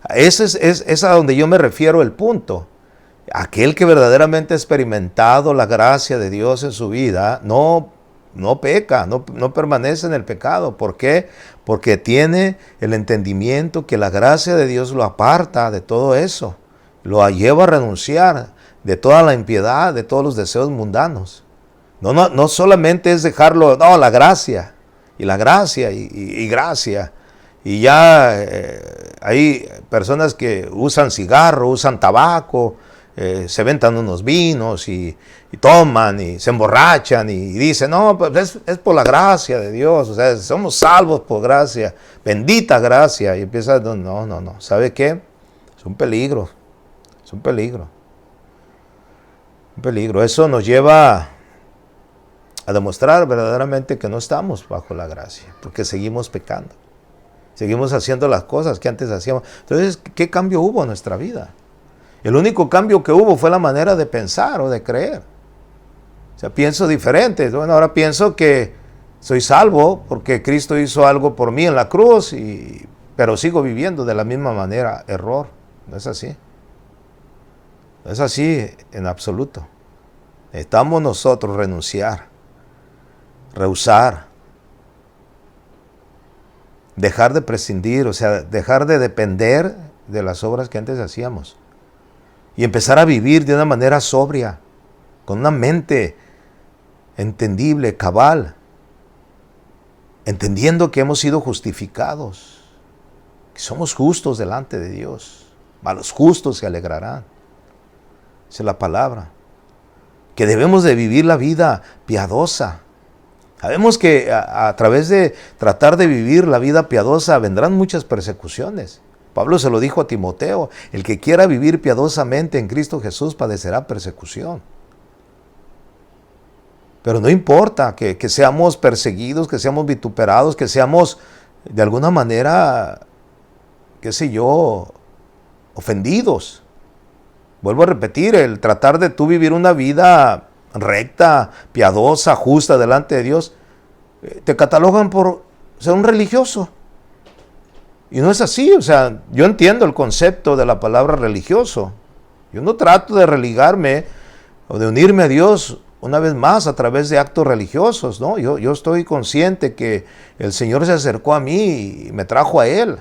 Ese es a donde yo me refiero el punto. Aquel que verdaderamente ha experimentado la gracia de Dios en su vida, no peca, no permanece en el pecado. ¿Por qué? Porque tiene el entendimiento que la gracia de Dios lo aparta de todo eso. Lo lleva a renunciar de toda la impiedad, de todos los deseos mundanos. No solamente es dejarlo, la gracia, y la gracia, y gracia. Y ya hay personas que usan cigarro, usan tabaco, se ventan unos vinos y toman y se emborrachan y dicen, no, pues es por la gracia de Dios, o sea, somos salvos por gracia, bendita gracia. Y empieza, no, ¿sabe qué? Es un peligro. Es un peligro. Un peligro. Eso nos lleva a demostrar verdaderamente que no estamos bajo la gracia, porque seguimos pecando. Seguimos haciendo las cosas que antes hacíamos. Entonces, ¿qué cambio hubo en nuestra vida? El único cambio que hubo fue la manera de pensar o de creer. O sea, pienso diferente. Bueno, ahora pienso que soy salvo porque Cristo hizo algo por mí en la cruz, pero sigo viviendo de la misma manera. Error. No es así. No es así en absoluto. Necesitamos nosotros renunciar, rehusar, dejar de prescindir, o sea, dejar de depender de las obras que antes hacíamos y empezar a vivir de una manera sobria, con una mente entendible, cabal, entendiendo que hemos sido justificados, que somos justos delante de Dios. A los justos se alegrarán. Esa es la palabra. Que debemos de vivir la vida piadosa. Sabemos que a través de tratar de vivir la vida piadosa vendrán muchas persecuciones. Pablo se lo dijo a Timoteo: el que quiera vivir piadosamente en Cristo Jesús padecerá persecución. Pero no importa que seamos perseguidos, que seamos vituperados, que seamos de alguna manera, qué sé yo, ofendidos. Vuelvo a repetir, el tratar de tú vivir una vida recta, piadosa, justa delante de Dios, te catalogan por ser un religioso. Y no es así. O sea, yo entiendo el concepto de la palabra religioso. Yo no trato de religarme o de unirme a Dios una vez más a través de actos religiosos, ¿no? Yo estoy consciente que el Señor se acercó a mí y me trajo a Él.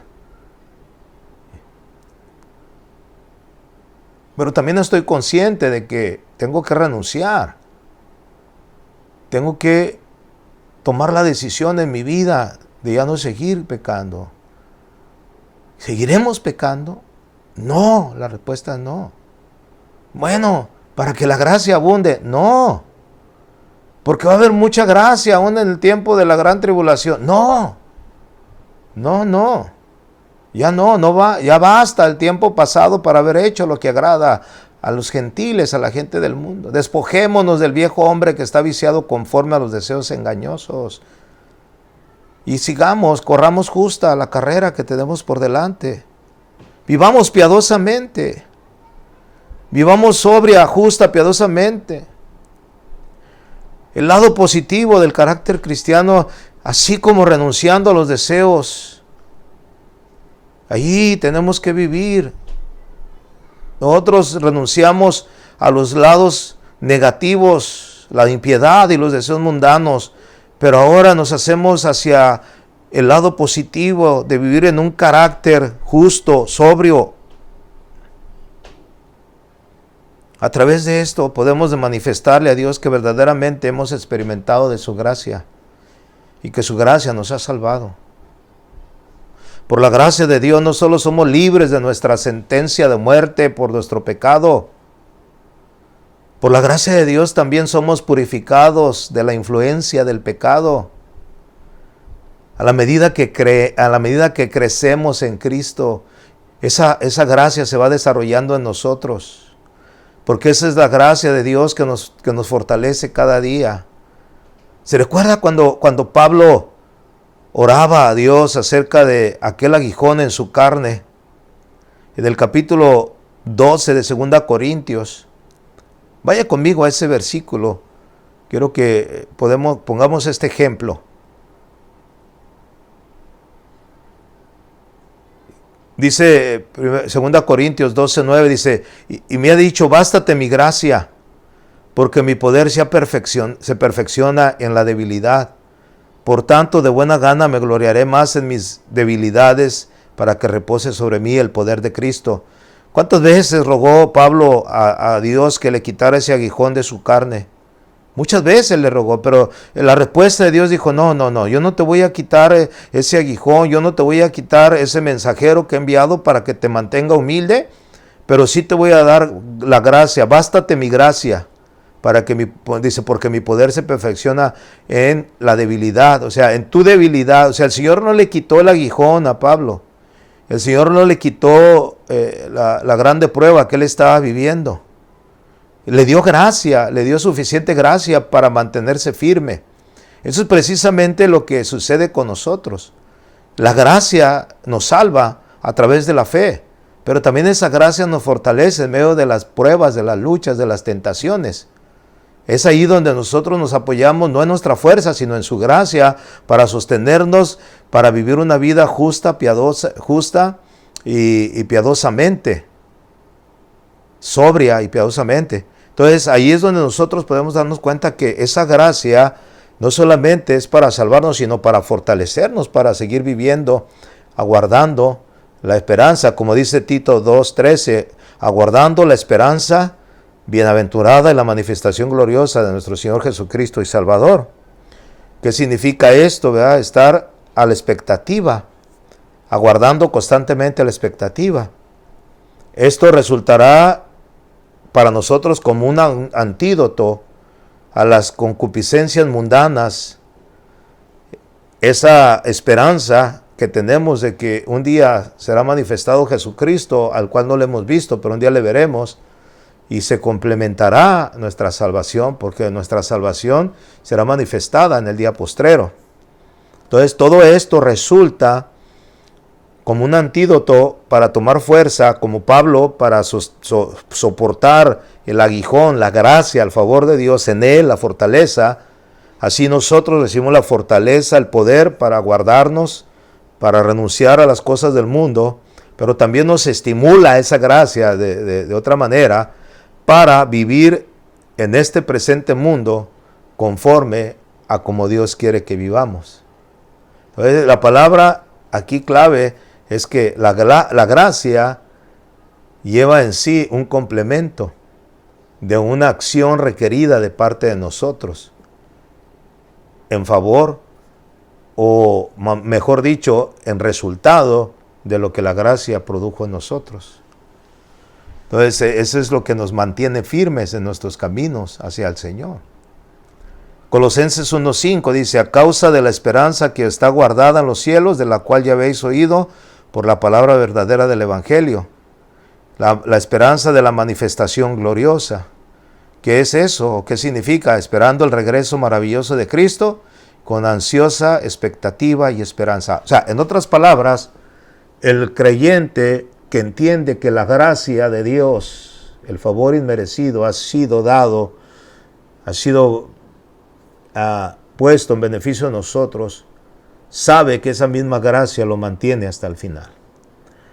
Pero también estoy consciente de que tengo que renunciar. Tengo que tomar la decisión en mi vida de ya no seguir pecando. ¿Seguiremos pecando? No, la respuesta es no. Bueno, para que la gracia abunde, no. Porque va a haber mucha gracia aún en el tiempo de la gran tribulación. No. Ya no va, ya basta el tiempo pasado para haber hecho lo que agrada a los gentiles, a la gente del mundo. Despojémonos del viejo hombre que está viciado conforme a los deseos engañosos. Y sigamos, corramos justa la carrera que tenemos por delante. Vivamos piadosamente. Vivamos sobria, justa, piadosamente. El lado positivo del carácter cristiano, así como renunciando a los deseos, ahí tenemos que vivir. Nosotros renunciamos a los lados negativos, la impiedad y los deseos mundanos, pero ahora nos hacemos hacia el lado positivo de vivir en un carácter justo, sobrio. A través de esto podemos manifestarle a Dios que verdaderamente hemos experimentado de su gracia y que su gracia nos ha salvado. Por la gracia de Dios no solo somos libres de nuestra sentencia de muerte por nuestro pecado, por la gracia de Dios también somos purificados de la influencia del pecado. A la medida que crecemos en Cristo, esa gracia se va desarrollando en nosotros, porque esa es la gracia de Dios que nos fortalece cada día. ¿Se recuerda cuando Pablo oraba a Dios acerca de aquel aguijón en su carne? En el capítulo 12 de 2 Corintios. Vaya conmigo a ese versículo. Quiero que pongamos este ejemplo. Dice 2 Corintios 12:9, dice, y me ha dicho: bástate mi gracia, porque mi poder se perfecciona en la debilidad. Por tanto, de buena gana me gloriaré más en mis debilidades, para que repose sobre mí el poder de Cristo. ¿Cuántas veces rogó Pablo a Dios que le quitara ese aguijón de su carne? Muchas veces le rogó, pero la respuesta de Dios dijo: no, yo no te voy a quitar ese aguijón, yo no te voy a quitar ese mensajero que he enviado para que te mantenga humilde, pero sí te voy a dar la gracia, bástate mi gracia, dice, porque mi poder se perfecciona en la debilidad, o sea, en tu debilidad. O sea, el Señor no le quitó el aguijón a Pablo, el Señor no le quitó la grande prueba que él estaba viviendo. Le dio gracia, le dio suficiente gracia para mantenerse firme. Eso es precisamente lo que sucede con nosotros. La gracia nos salva a través de la fe, pero también esa gracia nos fortalece en medio de las pruebas, de las luchas, de las tentaciones. Es ahí donde nosotros nos apoyamos, no en nuestra fuerza, sino en su gracia, para sostenernos, para vivir una vida justa, piadosa, y piadosamente, sobria y piadosamente. Entonces ahí es donde nosotros podemos darnos cuenta que esa gracia no solamente es para salvarnos, sino para fortalecernos, para seguir viviendo, aguardando la esperanza, como dice Tito 2:13, aguardando la esperanza bienaventurada y la manifestación gloriosa de nuestro Señor Jesucristo y Salvador. ¿Qué significa esto? ¿Verdad? Estar a la expectativa, aguardando constantemente a la expectativa. Esto resultará para nosotros como un antídoto a las concupiscencias mundanas, esa esperanza que tenemos de que un día será manifestado Jesucristo, al cual no le hemos visto, pero un día le veremos, y se complementará nuestra salvación, porque nuestra salvación será manifestada en el día postrero. Entonces todo esto resulta como un antídoto para tomar fuerza, como Pablo, para soportar el aguijón, la gracia, el favor de Dios en él, la fortaleza. Así nosotros recibimos la fortaleza, el poder para guardarnos, para renunciar a las cosas del mundo, pero también nos estimula esa gracia de otra manera para vivir en este presente mundo conforme a como Dios quiere que vivamos. Entonces, la palabra aquí clave es que la gracia lleva en sí un complemento de una acción requerida de parte de nosotros en favor, o mejor dicho, en resultado de lo que la gracia produjo en nosotros. Entonces, eso es lo que nos mantiene firmes en nuestros caminos hacia el Señor. Colosenses 1:5 dice, a causa de la esperanza que está guardada en los cielos, de la cual ya habéis oído por la palabra verdadera del Evangelio. La esperanza de la manifestación gloriosa. ¿Qué es eso? ¿Qué significa? Esperando el regreso maravilloso de Cristo con ansiosa expectativa y esperanza. O sea, en otras palabras, el creyente que entiende que la gracia de Dios, el favor inmerecido, ha sido dado, ha sido puesto en beneficio de nosotros, sabe que esa misma gracia lo mantiene hasta el final.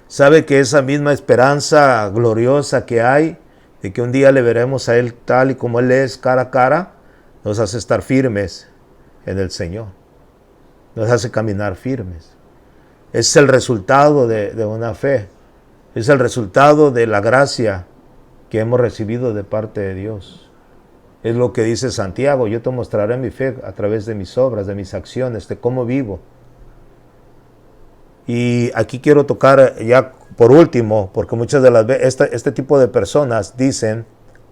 Sabe que esa misma esperanza gloriosa que hay, de que un día le veremos a Él tal y como Él es, cara a cara, nos hace estar firmes en el Señor. Nos hace caminar firmes. Es el resultado de una fe. Es el resultado de la gracia que hemos recibido de parte de Dios. Es lo que dice Santiago, yo te mostraré mi fe a través de mis obras, de mis acciones, de cómo vivo. Y aquí quiero tocar ya por último, porque muchas de las veces este tipo de personas dicen,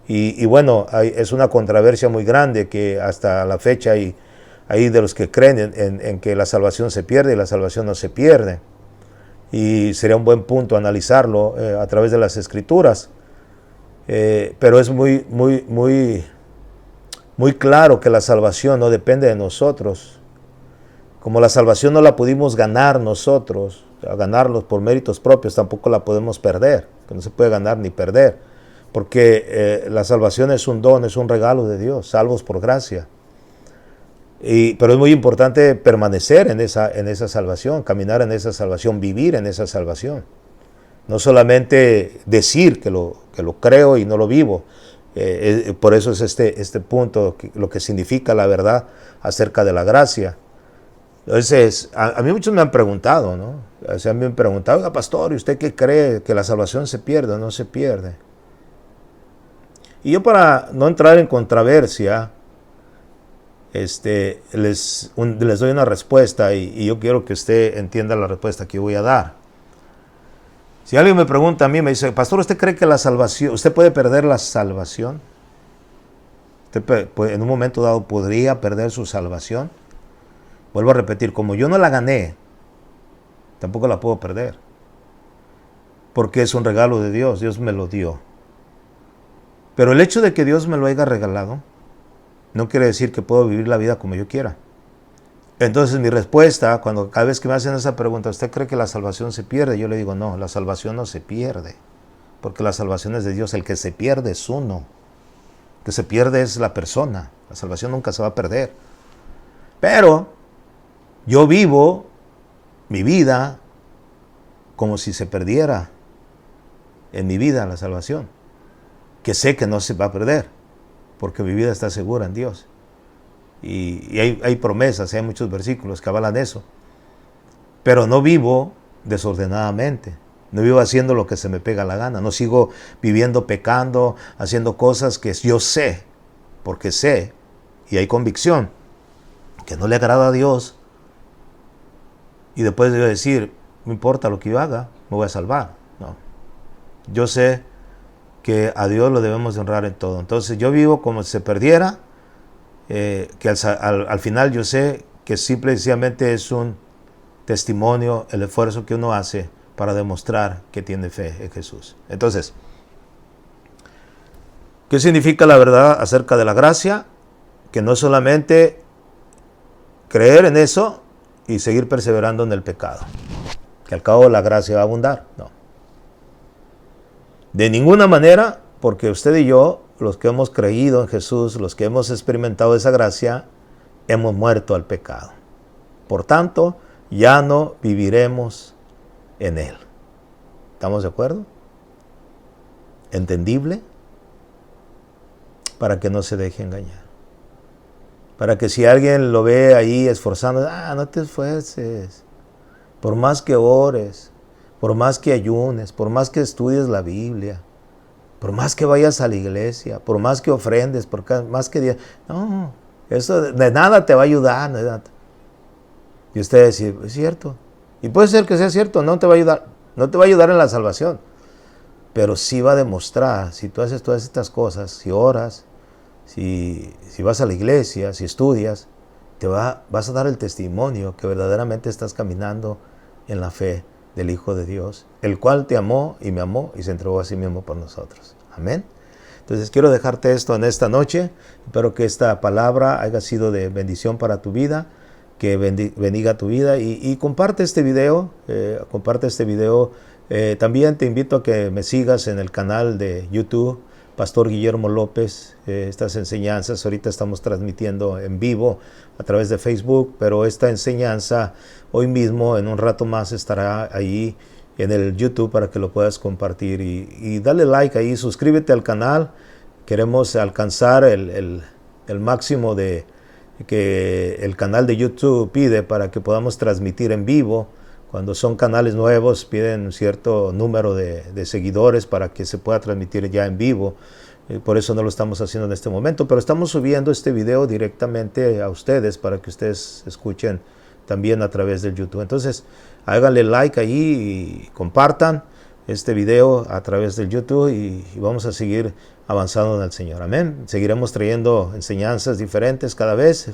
y bueno, es una controversia muy grande que hasta la fecha hay de los que creen en que la salvación se pierde y la salvación no se pierde. Y sería un buen punto analizarlo a través de las Escrituras. Pero es muy claro que la salvación no depende de nosotros. Como la salvación no la pudimos ganar nosotros, ganarlos por méritos propios, tampoco la podemos perder, que no se puede ganar ni perder, porque la salvación es un don, es un regalo de Dios, salvos por gracia. Pero es muy importante permanecer en esa salvación, caminar en esa salvación, vivir en esa salvación. No solamente decir que lo creo y no lo vivo. Por eso es este punto, lo que significa la verdad acerca de la gracia. Entonces, a mí muchos me han preguntado, ¿no? O sea, me han preguntado, oiga, pastor, ¿y usted qué cree? ¿Que la salvación se pierde o no se pierde? Y yo, para no entrar en controversia, les doy una respuesta y yo quiero que usted entienda la respuesta que yo voy a dar. Si alguien me pregunta a mí, me dice, pastor, ¿usted cree que la salvación, usted puede perder la salvación? ¿Usted en un momento dado podría perder su salvación? Vuelvo a repetir, como yo no la gané, tampoco la puedo perder. Porque es un regalo de Dios, Dios me lo dio. Pero el hecho de que Dios me lo haya regalado, no quiere decir que puedo vivir la vida como yo quiera. Entonces mi respuesta, cuando cada vez que me hacen esa pregunta, ¿usted cree que la salvación se pierde? Yo le digo, no, la salvación no se pierde, porque la salvación es de Dios. El que se pierde es uno, el que se pierde es la persona. La salvación nunca se va a perder. Pero yo vivo mi vida como si se perdiera en mi vida la salvación, que sé que no se va a perder, porque mi vida está segura en Dios. Y hay promesas, hay muchos versículos que avalan eso. Pero no vivo desordenadamente, no vivo haciendo lo que se me pega la gana, no sigo viviendo pecando, haciendo cosas que yo sé, porque sé, y hay convicción, que no le agrada a Dios. Y después de decir, no importa lo que yo haga, me voy a salvar. No. Yo sé que a Dios lo debemos de honrar en todo. Entonces yo vivo como si se perdiera, que al final yo sé que simplemente es un testimonio, el esfuerzo que uno hace para demostrar que tiene fe en Jesús. Entonces, ¿qué significa la verdad acerca de la gracia? Que no solamente creer en eso y seguir perseverando en el pecado, que al cabo la gracia va a abundar. No. De ninguna manera, porque usted y yo, los que hemos creído en Jesús, los que hemos experimentado esa gracia, hemos muerto al pecado. Por tanto, ya no viviremos en él. ¿Estamos de acuerdo? ¿Entendible? Para que no se deje engañar. Para que si alguien lo ve ahí esforzando, no te esfuerces. Por más que ores, por más que ayunes, por más que estudies la Biblia, por más que vayas a la iglesia, por más que ofrendes, por más que... No, eso de nada te va a ayudar. Y usted dice, es cierto. Y puede ser que sea cierto, no te va a ayudar. No te va a ayudar en la salvación. Pero sí va a demostrar, si tú haces todas estas cosas, si oras, si vas a la iglesia, si estudias, vas a dar el testimonio que verdaderamente estás caminando en la fe del Hijo de Dios, el cual te amó y me amó y se entregó a sí mismo por nosotros. Amén. Entonces quiero dejarte esto en esta noche. Espero que esta palabra haya sido de bendición para tu vida, que bendiga tu vida y comparte este video. También te invito a que me sigas en el canal de YouTube, Pastor Guillermo López. Estas enseñanzas ahorita estamos transmitiendo en vivo a través de Facebook, pero esta enseñanza hoy mismo, en un rato más, estará ahí en el YouTube para que lo puedas compartir y dale like ahí, suscríbete al canal. Queremos alcanzar el máximo de que el canal de YouTube pide para que podamos transmitir en vivo. Cuando son canales nuevos piden cierto número de seguidores para que se pueda transmitir ya en vivo. Por eso no lo estamos haciendo en este momento, pero estamos subiendo este video directamente a ustedes para que ustedes escuchen también a través del YouTube. Entonces, háganle like ahí y compartan este video a través del YouTube y vamos a seguir avanzando en el Señor. Amén. Seguiremos trayendo enseñanzas diferentes cada vez.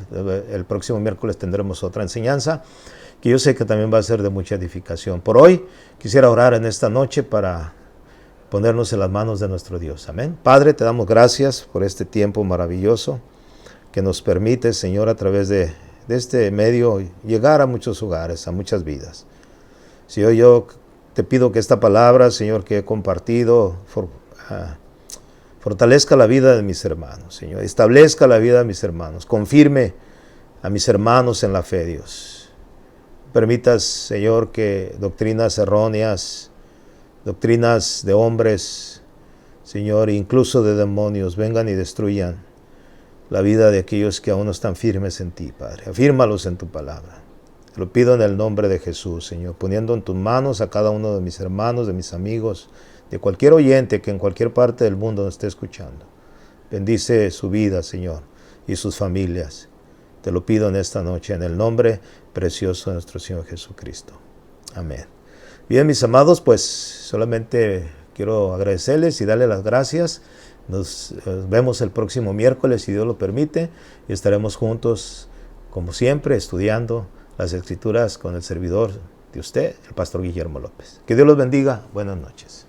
El próximo miércoles tendremos otra enseñanza que yo sé que también va a ser de mucha edificación. Por hoy quisiera orar en esta noche para ponernos en las manos de nuestro Dios. Amén. Padre, te damos gracias por este tiempo maravilloso que nos permite, Señor, a través de este medio llegar a muchos hogares, a muchas vidas. Señor, yo te pido que esta palabra, Señor, que he compartido, fortalezca la vida de mis hermanos, Señor. Establezca la vida de mis hermanos. Confirme a mis hermanos en la fe, Dios. Permitas, Señor, que doctrinas erróneas, doctrinas de hombres, Señor, incluso de demonios, vengan y destruyan la vida de aquellos que aún no están firmes en ti, Padre. Afírmalos en tu palabra. Te lo pido en el nombre de Jesús, Señor, poniendo en tus manos a cada uno de mis hermanos, de mis amigos, de cualquier oyente que en cualquier parte del mundo nos esté escuchando. Bendice su vida, Señor, y sus familias. Te lo pido en esta noche, en el nombre precioso de nuestro Señor Jesucristo. Amén. Bien, mis amados, pues solamente quiero agradecerles y darles las gracias. Nos vemos el próximo miércoles, si Dios lo permite, y estaremos juntos, como siempre, estudiando las Escrituras con el servidor de usted, el Pastor Guillermo López. Que Dios los bendiga. Buenas noches.